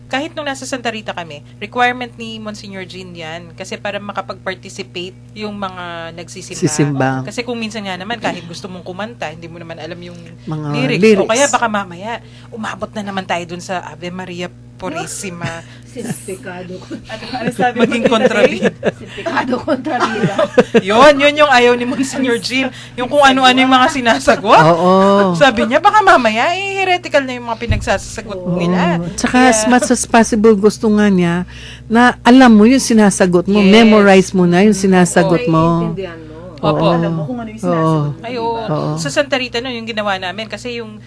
kahit nung nasa Santa Rita kami, requirement ni Monsignor Jean yan, kasi para makapag-participate yung mga nagsisimba. Sisimba. Kasi kung minsan nga naman, kahit gusto mong kumanta, hindi mo naman alam yung Mga lyrics. O lyrics. kaya baka mamaya, umabot na naman tayo dun sa Ave Maria Purísima. Sinpikado ko. ano sabi Maging kontrabida. Sinpikado kontra vida. yun yung ayaw ni Monsignor Jim. Yung kung ano-ano yung mga sinasagot. Oo. Sabi niya, baka mamaya, heretical na yung mga pinagsasagot nila. Tsaka as much as possible, gusto nga niya na alam mo yung sinasagot mo, Yes. memorize mo na yung sinasagot mo. Intindihan mo. Opo. Alam mo kung ano yung sinasagot. Ay, Oo. sa Santa Rita yung ginawa namin kasi yung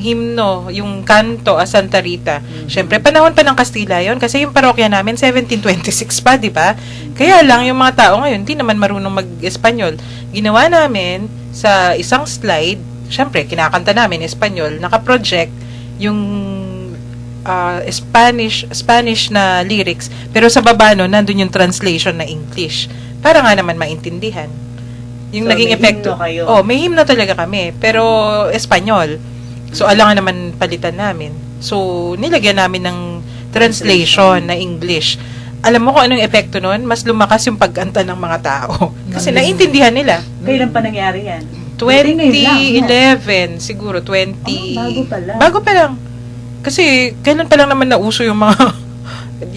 himno, yung kanto a Santa Rita. Syempre panahon pa ng Kastila yon kasi yung parokya namin 1726 pa, di ba? Kaya lang yung mga tao ngayon hindi naman marunong mag-Espanyol. Ginawa namin sa isang slide, syempre kinakanta namin Espanyol, naka-project yung Spanish na lyrics, pero sa baba nandun yung translation na English. Para nga naman maintindihan. Yung So, naging may epekto. himno kayo? May himno talaga kami, pero Espanyol. So, alangan naman palitan namin. So, nilagyan namin ng translation na English. Alam mo kung anong epekto nun? Mas lumakas yung pagkanta ng mga tao. Kasi naintindihan nila. Kailan pa nangyari yan? 2011, siguro 20. bago pa lang. Bago pa lang. Kasi kailan pa lang naman nauso yung mga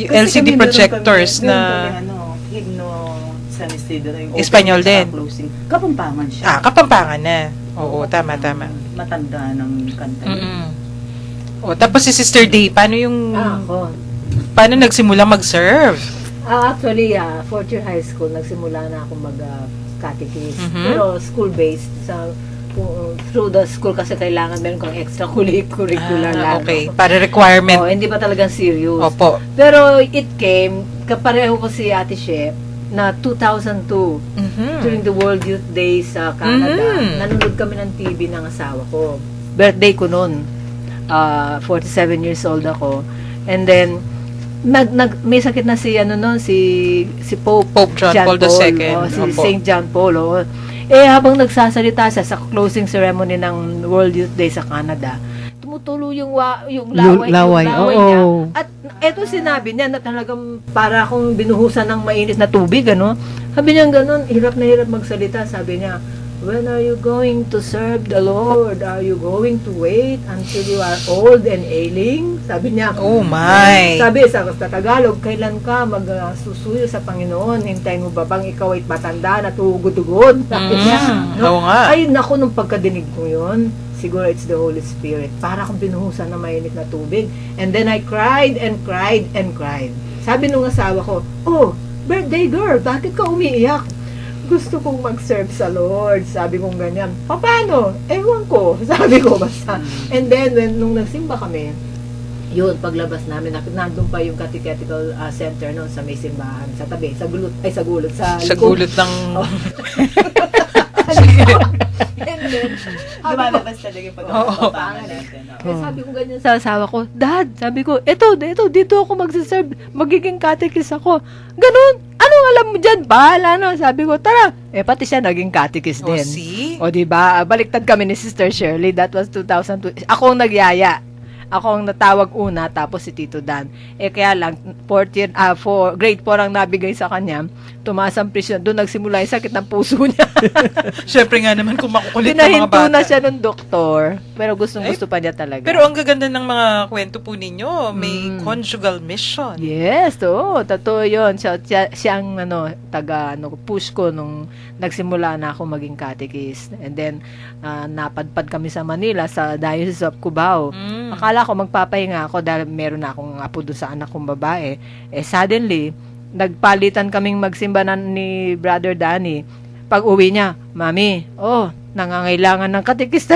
LCD projectors na himno San Isidro. Yung Espanyol opening din. at closing. Kapampangan siya. Kapampangan na. Oo, tama. Matanda ng kanta. Mm-mm. O, tapos si Sister Day, paano Ako. paano nagsimula mag-serve? Actually, fourth year high school, nagsimula na akong mag-catechist. Mhm. Pero school-based. Through the school kasi kailangan meron kang extracurricular lang. Okay, para requirement. Hindi pa talagang serious. Opo. Pero it came, kapareho ko si Ate Shep, na 2002, during the World Youth Day sa Canada, nanonood kami ng TV ng asawa ko. Birthday ko noon. 47 years old ako. And then, may sakit na si Pope John Paul II. si Opo. St. John Paul. Habang nagsasalita siya sa closing ceremony ng World Youth Day sa Canada, tumutulo yung laway oo. niya. At eto sinabi niya na talagang para akong binuhusan ng mainit na tubig, ano? Sabi niya gano'n, hirap na hirap magsalita. Sabi niya, when are you going to serve the Lord? Are you going to wait until you are old and ailing? Sabi niya. Oh my. Sabi sa Tagalog, kailan ka magsusuyo sa Panginoon? Hintayin mo ba bang ikaw ay matanda na tugod-tugod? Sabi niya. Oo nga. Ay, naku, nung pagkadinig ko yun, siguro it's the Holy Spirit. Para akong binuhusan ng mainit na tubig. And then I cried and cried and cried. Sabi nung asawa ko, oh, birthday girl, bakit ka umiiyak? Gusto kong mag-serve sa Lord. Sabi kong ganyan. Paano? Ewan ko. Sabi ko basta. And then, nung nagsimba kami, yun, paglabas namin, nandun pa yung catechetical center noon sa may simbahan, sa tabi, sa gulot, sa gulot ng... And then, Lumalabas talaga yung pag-aabangan natin. sabi ko ganyan sa asawa ko, Dad, sabi ko, dito ako magsiserve, magiging catechist ako. Ganun, anong alam mo dyan? Bahala na. Sabi ko, tara. Pati siya naging catechist Oh, din. see? O, diba? Baliktad kami ni Sister Shirley. That was 2002. Ako ang nagyaya. Ako ang natawag una, tapos si Tito Dan. Kaya lang, grade 4 ang nabigay sa kanya. Tumaas ang presyon. Doon nagsimula yung sakit ng puso niya. Syempre nga naman kung makukulit ng mga Pinahinto bata. na siya ng doktor. Pero gustong-gusto pa niya talaga. Pero ang gaganda ng mga kwento po ninyo, may conjugal mission. Yes, totoo yun. Siya ang push ko nung nagsimula na ako maging catechist. And then, napadpad kami sa Manila, sa Diocese of Cubao. Akala ko magpapahinga ako dahil meron na akong apo doon sa anak kong babae. Suddenly, nagpalitan kaming magsimba ni Brother Danny. Pag uwi niya, Mami, nangangailangan ng katekista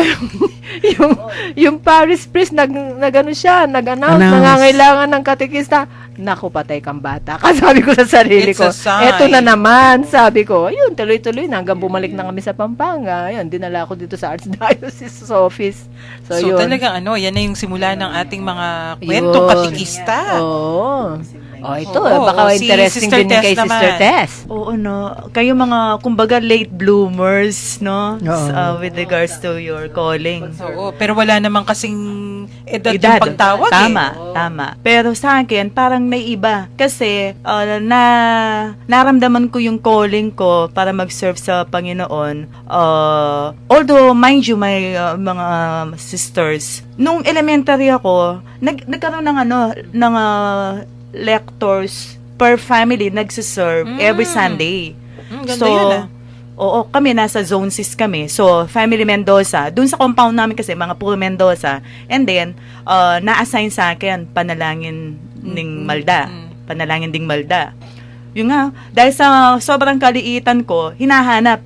yung parish priest nag-announce, nangangailangan ng katekista. Naku, patay kang bata. Sabi ko sa sarili It's ko, a sign. eto na naman, sabi ko. Ayun, tuloy-tuloy na hanggang bumalik na kami sa Pampanga. Ayun, dinala ako dito sa Archdiocese office. So yun. talagang yan na yung simula ng ating mga kwentong Yun. katikista. Oo. Ito, Oo, baka si interesting Sister din yung kay Tess Sister naman. Tess. Oo, no. Kayo mga, kumbaga, late bloomers, no? With regards to your calling. Oo, pero wala namang kasing edad yung pagtawag Tama. Pero sa akin, parang may iba. Kasi, naramdaman ko yung calling ko para mag-serve sa Panginoon. Although, mind you, my mga sisters, nung elementary ako, nagkaroon ng lectors per family nagsiserve every Sunday. Ganda yun. Oo, kami nasa Zone 6 kami. So, Family Mendoza. Doon sa compound namin kasi, mga puro Mendoza. And then, na-assign sa akin, Panalangin ding Malda. Panalangin ding Malda. Yung nga, dahil sa sobrang kaliitan ko, hinahanap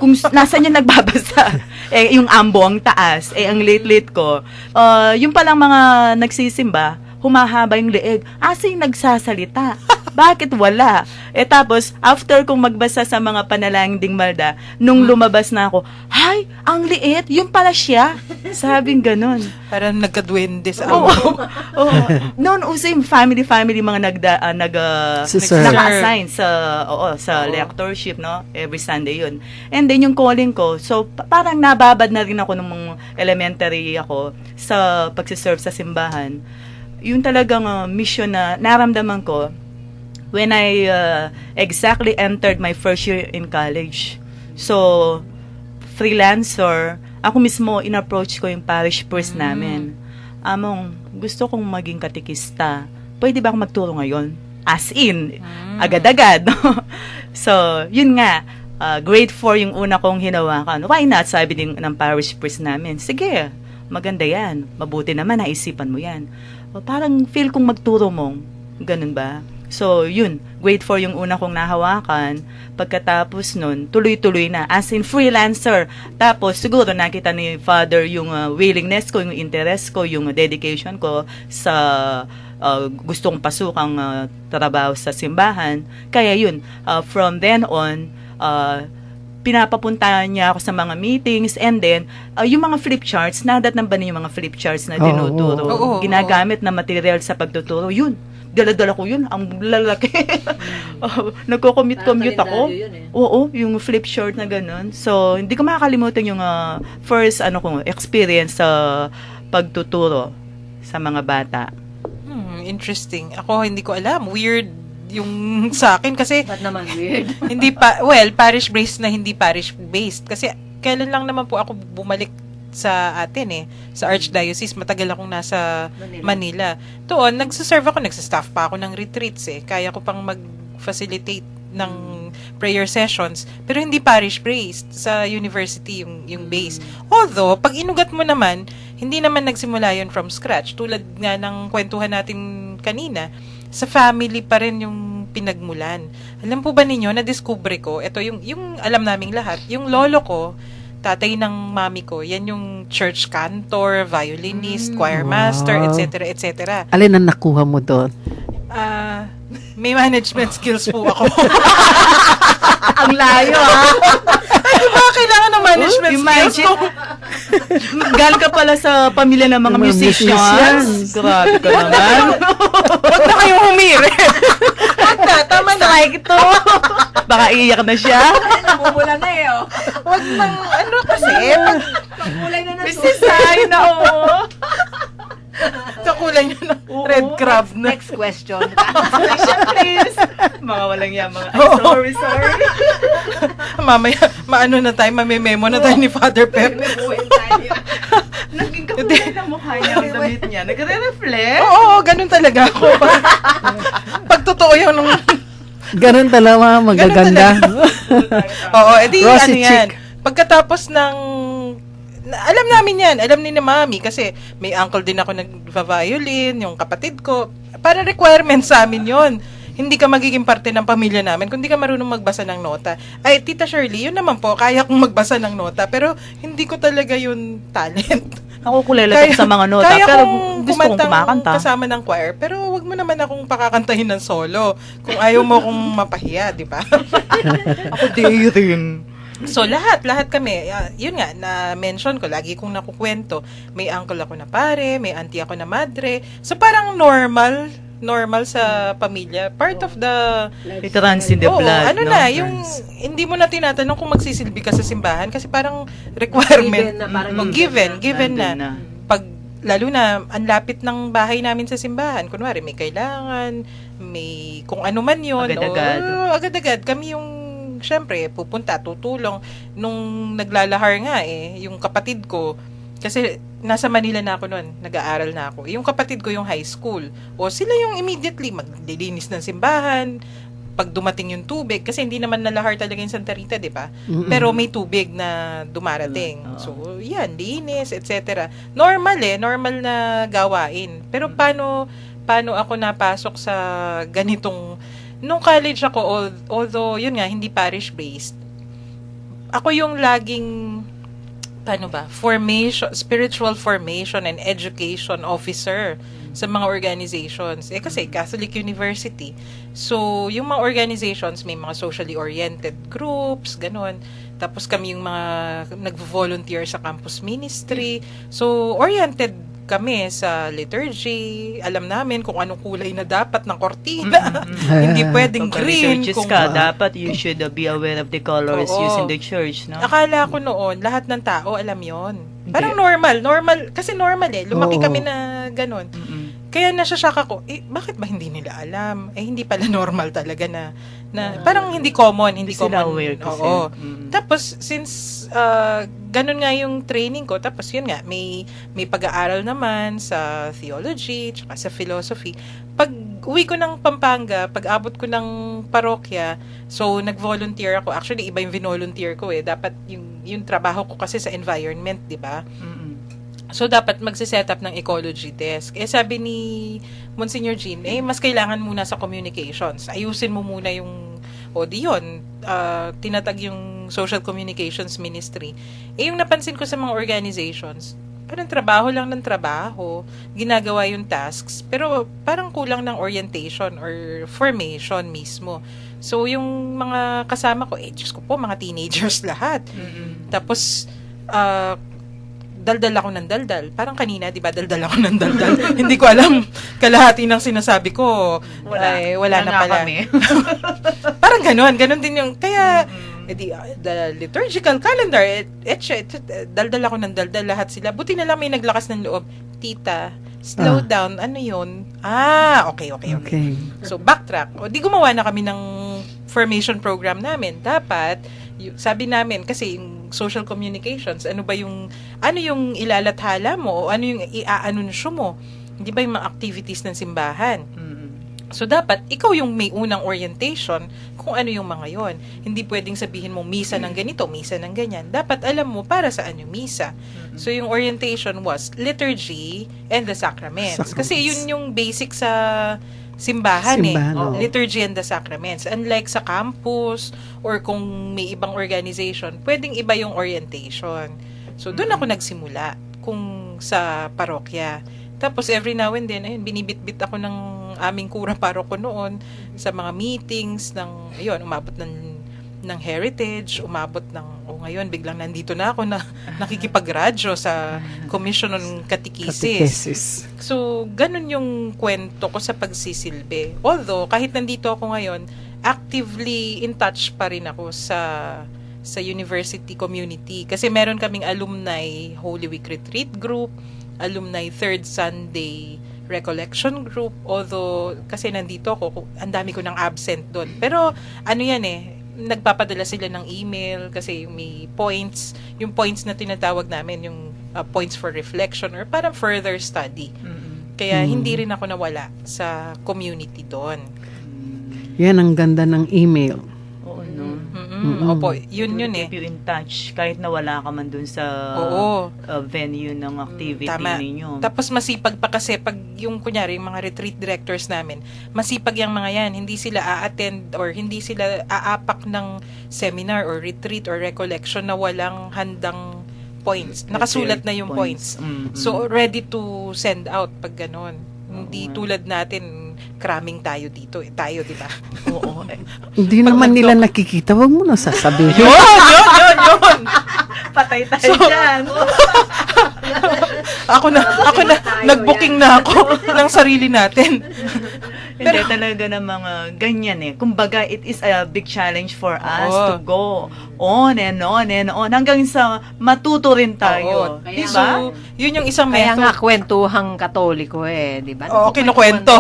kung nasaan yung nagbabasa. Yung ambo ang taas. Ang late-late ko. Yung palang mga nagsisimba, humahaba yung leeg. Yung nagsasalita? Bakit wala? Tapos, after kong magbasa sa mga Panalangin ding Malda, nung lumabas na ako, ay, ang liit, yung pala siya. Sabing ganun. Parang nagkadwende sa Oo. ambo. Noon, uso yung family, mga naka-assign sa lectureship, no? Every Sunday yun. And then, yung calling ko, so, parang nababad na rin ako nung elementary ako sa pagsiserve sa simbahan. Yung talagang mission na naramdaman ko when I exactly entered my first year in college. So, freelancer, ako mismo in-approach ko yung parish priest namin. Among, gusto kong maging katekista. Pwede ba ako magturo ngayon? As in, agad-agad. So, yun nga. grade 4 yung una kong hinawakan. Why not? Sabi din ng parish priest namin, sige, maganda yan. Mabuti naman, naisipan mo yan. Parang feel kong magturo mo. Ganun ba? So, yun. Grade 4 yung una kong nahawakan. Pagkatapos nun, tuloy-tuloy na. As in, freelancer. Tapos, siguro nakita ni Father yung willingness ko, yung interest ko, yung dedication ko sa gustong pasukang trabaho sa simbahan. Kaya yun, from then on, pinapapuntahan niya ako sa mga meetings, and then, yung mga flip charts, nadatnan ba niyo yung mga flip charts na tinuturo? Oo, Ginagamit na material sa pagtuturo, yun. Dala-dala ko yun, ang lalaki. Nagko-commute ako. Oo, yung flip chart na ganun. So, hindi ko makakalimutan yung first experience sa pagtuturo sa mga bata. Interesting. Ako, hindi ko alam. Weird yung sa akin kasi Ba't naman weird? hindi parish-based na hindi parish-based. Kasi kailan lang naman po ako bumalik sa atin sa Archdiocese. Matagal akong nasa Manila. Doon, nagsaserve ako, nagsastaff pa ako ng retreats Kaya ko pang mag-facilitate ng prayer sessions. Pero hindi parish-based sa university yung base. Although, pag inugat mo naman, hindi naman nagsimula yun from scratch. Tulad nga ng kwentuhan natin kanina, sa family pa rin yung pinagmulan. Alam po ba ninyo, na-discover ko, ito yung alam naming lahat, yung lolo ko, tatay ng mami ko, yan yung church cantor, violinist, choir master, Wow. etc., etc. Alin ang nakuha mo doon? May management skills po ako. Ang layo, Diba kailangan ng management skills Imagine. ko? Galing ka pala sa pamilya ng mga Ng mga musicians. musicians. Grabe ka naman. Huwag na kayong humirit. Huwag na, tama na. Ito. Baka iiyak na siya. Namumula na Huwag nang, kasi, Kulay na Mrs. Ay, na kakulay nyo ng red crab na. Next question. Please. Mga walang yan. Sorry. Mamaya, maano na tayo, mamememo na tayo ni Father Pep. Naging kakulay na mukha niya ang damit niya. Nagre-reflect. Oo, ganun talaga ako. Pag totoo yun, nung Ganun talaga, magaganda. oo, edi Rosy ano yan. chick. Pagkatapos ng alam namin yan, alam ni na mami kasi may uncle din ako nagva-violin, yung kapatid ko. Para requirement sa amin yon. Hindi ka magiging parte ng pamilya namin kung di ka marunong magbasa ng nota. Ay, Tita Shirley, yun naman po, kaya kong magbasa ng nota, pero hindi ko talaga yun talent. Ako kulala sa mga nota, kaya pero kong gusto kong kumakanta. kasama ng choir, pero wag mo naman akong pakakantahin ng solo. Kung ayaw mo akong mapahiya, di ba? Ako di rin. So, lahat kami, yun nga, na-mention ko, lagi kong nakukwento, may uncle ako na pare, may auntie ako na madre. So, parang normal sa pamilya. Part of the... It runs in the Oo, blood. ano no? na, yung hindi mo na tinatanong kung magsisilbi ka sa simbahan kasi parang requirement. Given na, parang Given na. Nandun Pag, lalo na, ang lapit ng bahay namin sa simbahan, kunwari, may kailangan, may kung ano man yun. Agad-agad. Agad-agad. Kami yung syempre, pupunta, tutulong. Nung naglalahar nga yung kapatid ko, kasi nasa Manila na ako noon, nag-aaral na ako. Yung kapatid ko yung high school. O sila yung immediately maglilinis ng simbahan, pag dumating yung tubig, kasi hindi naman nalahar talaga yung Santa Rita, di ba? Pero may tubig na dumarating. So, yan, linis, etc. Normal na gawain. Pero paano ako napasok sa ganitong nung college ako, although, yun nga, hindi parish-based, ako yung laging, spiritual formation and education officer sa mga organizations. Kasi Catholic University. So, yung mga organizations, may mga socially oriented groups, ganun. Tapos kami yung mga nag-volunteer sa campus ministry. So, oriented kami sa liturgy, alam namin kung anong kulay na dapat ng kortina. Hindi pwedeng green. Kung dapat you should be aware of the colors Oo. used in the church, no? Akala ko noon, lahat ng tao alam yon. Parang normal. Kasi normal Lumaki Oo. kami na ganun. Kaya nasashock ako, bakit ba hindi nila alam? Hindi pala normal talaga na parang hindi common. Hindi sila common. aware kasi. Oo. Tapos, since ganun nga yung training ko, tapos yun nga, may pag-aaral naman sa theology, tsaka sa philosophy. Pag uwi ko ng Pampanga, pag abot ko ng parokya, so nag-volunteer ako. Actually, iba yung volunteer ko eh. Dapat yung trabaho ko kasi sa environment, di ba? So, dapat magsiset up ng ecology desk. Sabi ni Monsignor Jean, mas kailangan muna sa communications. Ayusin mo muna yung, di yun, tinatag yung Social Communications Ministry. Yung napansin ko sa mga organizations, parang trabaho lang ng trabaho, ginagawa yung tasks, pero parang kulang ng orientation or formation mismo. So, yung mga kasama ko, Diyos ko po, mga teenagers lahat. Tapos, daldal ako ng daldal. Parang kanina, di ba, daldal ako ng daldal. Hindi ko alam, kalahati ng sinasabi ko, wala na pala. Parang ganon din yung, kaya, the liturgical calendar, daldal ako ng daldal, lahat sila. Buti na lang may naglakas ng loob. Tita, slow down, ano yun? Okay. So, backtrack. Di gumawa na kami ng formation program namin. Dapat, sabi namin, kasi yung social communications, ano yung ilalathala mo, o ano yung i-aanunsyo mo? Hindi ba yung mga activities ng simbahan? So, dapat, ikaw yung may unang orientation kung ano yung mga yon. Hindi pwedeng sabihin mo, misa ng ganito, misa ng ganyan. Dapat alam mo para saan yung misa. So, yung orientation was liturgy and the sacraments. Kasi yun yung basic sa simbahan liturgy and the sacraments. Unlike sa campus or kung may ibang organization, pwedeng iba yung orientation. So, doon ako nagsimula kung sa parokya. Tapos, every now and then, binibitbit ako ng aming kura paroko noon sa mga meetings umabot ng heritage, umabot ng, ngayon, biglang nandito na ako na nakikipagradyo sa Commission on Catechesis. So, ganun yung kwento ko sa pagsisilbi. Although, kahit nandito ako ngayon, actively in touch pa rin ako sa university community. Kasi meron kaming alumni Holy Week Retreat Group, alumni Third Sunday Recollection Group, although kasi nandito ako, ang dami ko ng absent doon. Pero nagpapadala sila ng email kasi may points, yung points na tinatawag namin, yung points for reflection or parang further study. Kaya hindi rin ako nawala sa community doon. Yan ang ganda ng email. Oo, no? Opo, yun Keep you in touch kahit na wala ka man dun sa venue ng activity ninyo. Tapos masipag pa kasi pag yung kunyari yung mga retreat directors namin, masipag yung mga yan, hindi sila a-attend or hindi sila aapak ng seminar or retreat or recollection na walang handang points. Nakasulat na yung points. So ready to send out pag ganon. Hindi tulad natin, cramming tayo dito. Tayo, di ba? Oo. Hindi naman nila nakikita. Wag mo na sasabihin. Yun! Patay tayo dyan. Ako na, nag-booking na ako ng sarili natin. Hindi talaga ng mga ganyan Kumbaga, it is a big challenge for us to go on and on and on hanggang sa matuto rin tayo. Di ba? So, yun yung isang Kaya nga method. kwentuhang katoliko di ba? Oo, kinukwento.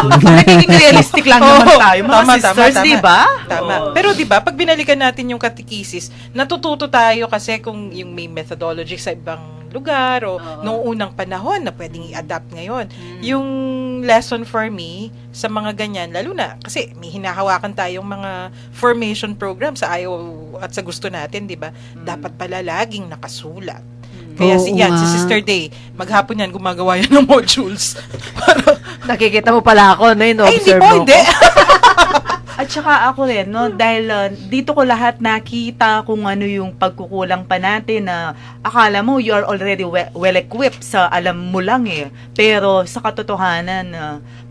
Nagiging realistic lang naman tayo, mga sisters, di ba? Tama. Pero di ba, pag binalikan natin yung catechesis, natututo tayo kasi kung yung may methodology sa ibang lugar o noong unang panahon na pwedeng i-adapt ngayon. Yung lesson for me sa mga ganyan, lalo na kasi may hinahawakan tayong mga formation program sa ayaw at sa gusto natin, di ba? Dapat pala laging nakasulat. Kaya si Sister Day, maghapon yan, gumagawa yan ng modules. Nakikita mo pala ako, Hindi ino-observe po, mo hindi. At saka ako rin, dahil dito ko lahat nakita kung ano yung pagkukulang pa natin na akala mo you are already well-equipped sa alam mo lang Pero sa katotohanan,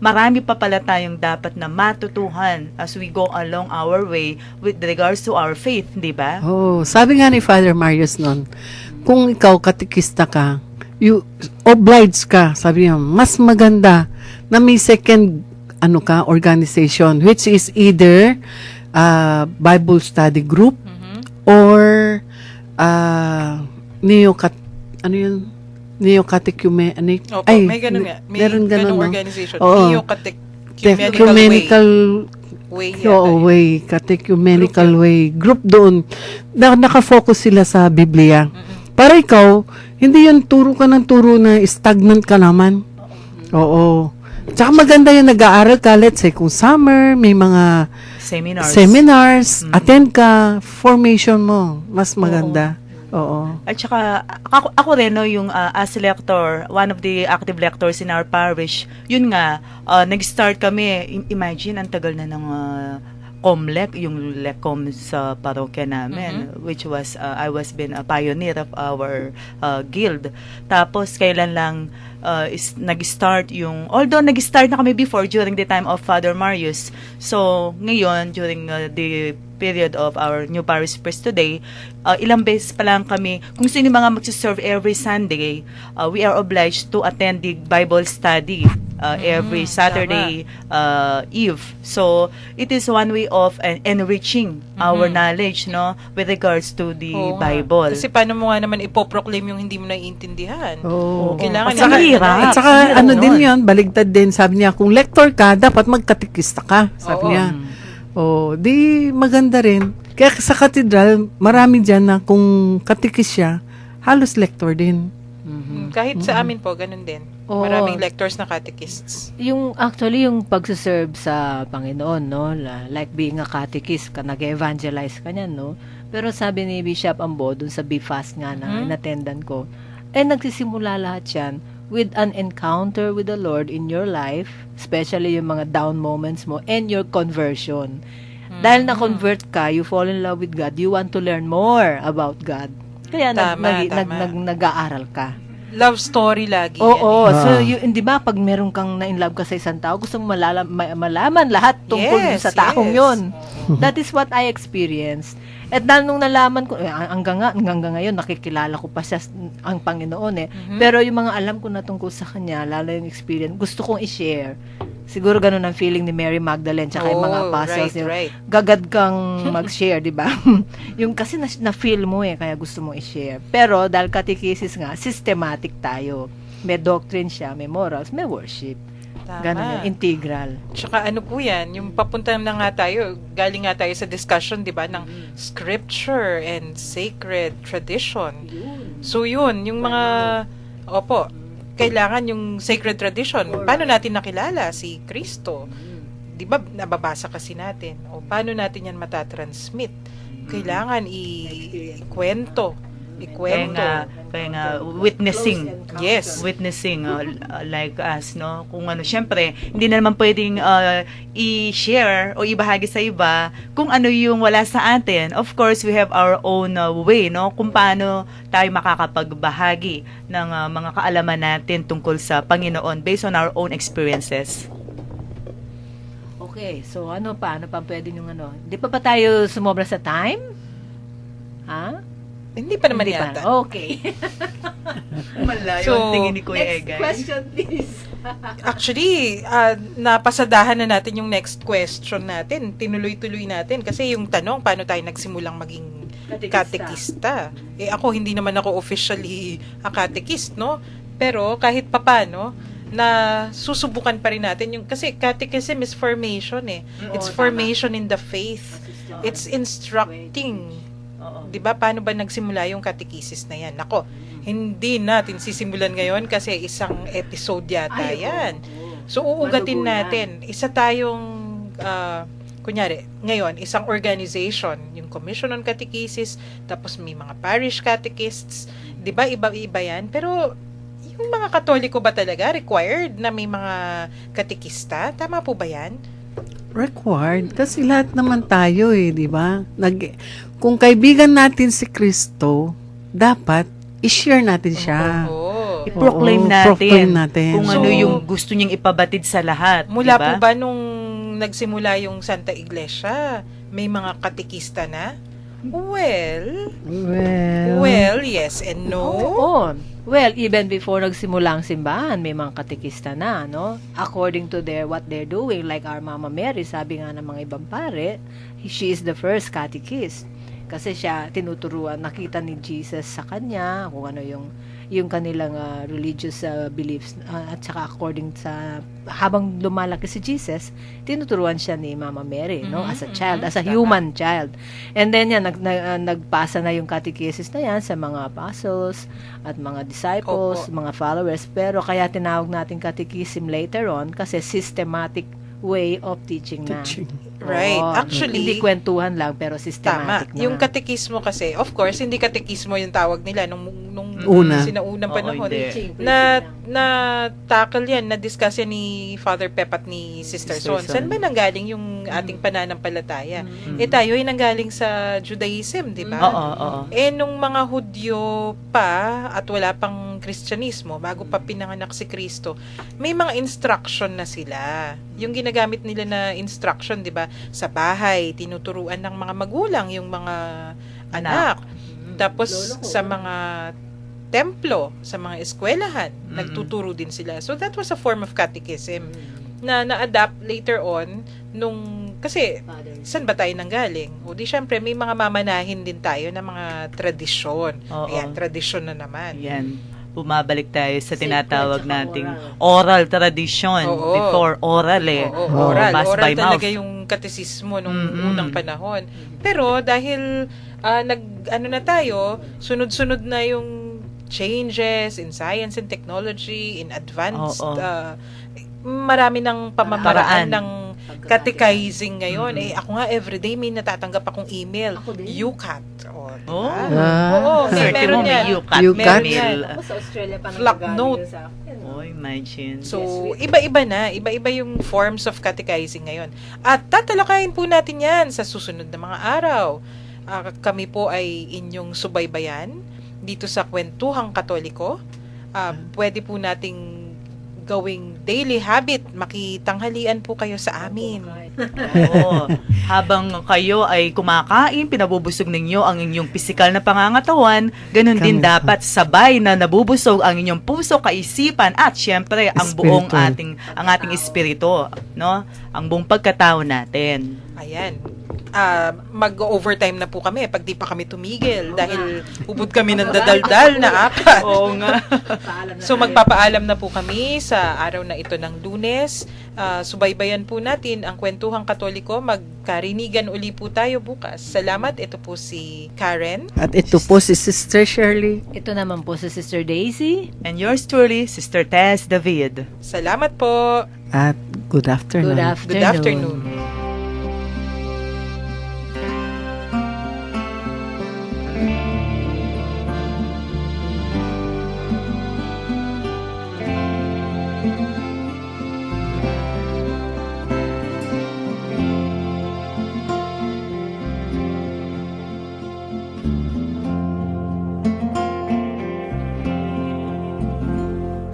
marami pa pala tayong dapat na matutuhan as we go along our way with regards to our faith, di ba? Sabi nga ni Father Marius noon, kung ikaw katikista ka, you obliged ka, sabi niya, mas maganda na may second organization, which is either Bible study group or neo-catechumenic. Opo, may ganun nga. May ganung organization. Ecumenical way. Catechumenical way. Group doon. Nakafocus sila sa Biblia. Para ikaw, hindi yun turo ka ng turo na stagnant ka naman. Oo. Tsaka maganda yung nag-aaral ka, let's say, kung summer, may mga seminars, attend ka, formation mo, mas maganda. Oo. At saka, ako rin, no, yung as lector, one of the active lectors in our parish, yun nga, nag-start kami, imagine, ang tagal na ng COMLEC, yung LECOM sa parokya namin, which was, I was been a pioneer of our guild. Tapos, kailan lang nag-start yung, although nag-start na kami before during the time of Father Marius. So, ngayon, during the period of our new parish priest today, ilang beses pa lang kami, kung sino mga magsiserve every Sunday, we are obliged to attend the Bible study every Saturday eve. So, it is one way of enriching our knowledge, no, with regards to the Oo nga. Bible. Kasi paano mo nga naman ipoproclaim yung hindi mo naiintindihan? Oo. Kailangan At saka hirap. At saka, ano din yun, baligtad din. Sabi niya, kung lector ka, dapat magkatikista ka. Sabi niya. Oh, di maganda rin. Kaya sa katedral, marami dyan na kung katikis siya, halos lector din. Kahit sa amin po, ganun din. Oo. Maraming lectors na catechists. Yung actually yung pagse-serve sa Panginoon, no, like being a catechist, nag-evangelize ka niyan, no. Pero sabi ni Bishop Ambo dun sa BFAST nga na inattendan ko, nagsisimula lahat 'yan with an encounter with the Lord in your life, especially yung mga down moments mo and your conversion. Dahil na-convert ka, you fall in love with God, you want to learn more about God. Kaya Tama. nag-aaral ka. Love story lagi. Oo. yan. So, hindi ba, pag meron kang na-in-love ka sa isang tao, gusto mong malaman lahat tungkol Yes, sa taong yes. yon. That is what I experienced. At dahil nung nalaman ko, hanggang ngayon, nakikilala ko pa siya, ang Panginoon eh. Pero yung mga alam ko na tungkol sa kanya, lalo yung experience, gusto kong i-share. Siguro ganun ang feeling ni Mary Magdalene tsaka yung mga apostles. right. Gagad kang mag-share, di ba? Yung kasi na-feel mo eh, kaya gusto mong i-share. Pero dahil catechesis nga, systematic tayo. May doctrine siya, may morals, may worship. Tama. Ganun yun, integral. Tsaka ano po yan, yung papunta na nga tayo, galing nga tayo sa discussion, di ba, ng scripture and sacred tradition. So yun, yung mga, kailangan yung sacred tradition. Paano natin nakilala si Kristo? Di ba, nababasa kasi natin. O paano natin yan matatransmit? Kailangan ikwento. Kaya nga, witnessing. Yes. Witnessing, like us, no? Kung ano, syempre, hindi na naman pwedeng i-share o ibahagi sa iba kung ano yung wala sa atin. Of course, we have our own way, no? Kung paano tayo makakapagbahagi ng mga kaalaman natin tungkol sa Panginoon based on our own experiences. Okay, so ano pa pwede yung ano? Di pa tayo sumobra sa time? Ha? Hindi pa naman Hindi pa. yata. Okay. Malayo So, ang tingin ni Kuya Next Egay. question, please. Actually, napasadahan na natin yung next question natin. Tinuloy-tuloy natin. Kasi yung tanong, paano tayo nagsimulang maging katekista? Ako, hindi naman ako officially a catechist, no? Pero kahit papano, na susubukan pa rin natin yung, kasi catechism is formation eh. It's formation in the faith. It's instructing. 'Di ba? Paano ba nagsimula yung catechesis na yan? Nako, hindi natin sisimulan ngayon kasi isang episode yata yan. So, uugatin natin. Isa tayong, kunyari, ngayon, isang organization, yung Commission on Catechesis, tapos may mga parish catechists, 'di ba? Iba-iba yan. Pero, yung mga Katoliko ba talaga required na may mga katekista? Tama po ba yan? Required. Kasi lahat naman tayo di ba? Kung kaibigan natin si Kristo, dapat i-share natin siya. Oo. I-proclaim Oo, natin, proclaim natin. kung ano yung gusto niyang ipabatid sa lahat. Mula diba? po ba nung nagsimula yung Santa Iglesia, may mga katekista na? Well, yes and no. Oo. Well, even before nagsimula ang simbahan, may mga katekista na, no? According to what they're doing, like our Mama Mary, sabi nga ng mga ibang pare, she is the first catechist. Kasi siya tinuturuan, nakita ni Jesus sa kanya kung ano yung kanilang religious beliefs, at saka according sa habang lumalaki si Jesus, tinuturuan siya ni Mama Mary, no, as a child, as a human child. And then yan nagpasa na yung catechesis na yan sa mga apostles at mga disciples, mga followers. Pero kaya tinawag natin catechism later on kasi systematic way of teaching na. Right. Oo, Actually, hindi kwentuhan lang pero tama. systematic na. Yung katekismo kasi, of course, hindi katekismo yung tawag nila nung Una. sinaunang Oo, panahon. hindi. Na tackle yan, na-discuss yan ni Father Pep at ni Sister Son. Saan ba nanggaling yung ating pananampalataya? Tayo ay nanggaling sa Judaism, di ba? Oo. Nung mga Hudyo pa at wala pang Kristyanismo, bago pa pinanganak si Kristo, may mga instruction na sila. Yung ginagamit nila na instruction, di ba? Sa bahay, tinuturuan ng mga magulang yung mga anak. Tapos sa mga templo, sa mga eskwelahan, nagtuturo din sila. So that was a form of catechism na na-adapt later on kasi saan ba tayo nanggaling? O di syempre may mga mamanahin din tayo na mga tradisyon. Oo. Ayan, tradisyon na naman. Yan. Bumabalik tayo sa tinatawag Sacred, nating saka oral tradition. Oo. Before oral Oo, oral. Pass Oral by talaga mouth. yung katesismo nung unang panahon. Pero dahil na tayo, sunod-sunod na yung changes in science and technology, in advanced, Oo. marami ng pamamaraan Paraan. ng catechizing ngayon. Ako nga, everyday may natatanggap akong email. UCAT. O, diba? Oh. Oo, Swerte meron mo, yan. may UCAT Meron mail. yan. Ako sa Australia pa Flock note. sa akin. Oh, imagine. So, iba-iba na. Iba-iba yung forms of catechizing ngayon. At tatalakayin po natin yan sa susunod na mga araw. Kami po ay inyong subaybayan dito sa Kwentuhang Katoliko. Pwede po nating gawing daily habit. Makitanghalian po kayo sa amin. Oo. Habang kayo ay kumakain, pinabubusog ninyo ang inyong pisikal na pangangatawan, ganun din Kami- dapat sabay na nabubusog ang inyong puso, kaisipan, at syempre ang buong Espiritu. ang ating espiritu, no? Ang buong pagkatao natin. Ayan. Mag-overtime na po kami pag di pa kami tumigil dahil ubod kami ng dadaldal na apat. Oo nga. So magpapaalam na po kami sa araw na ito ng Lunes. Subaybayan po natin ang Kwentuhang Katoliko. Magkarinigan uli po tayo bukas. Salamat. Ito po si Karen. At ito po si Sister Shirley. Ito naman po si Sister Daisy. And yours truly, Sister Tess David. Salamat po. At good afternoon. Good afternoon. Good afternoon.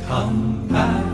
Come back.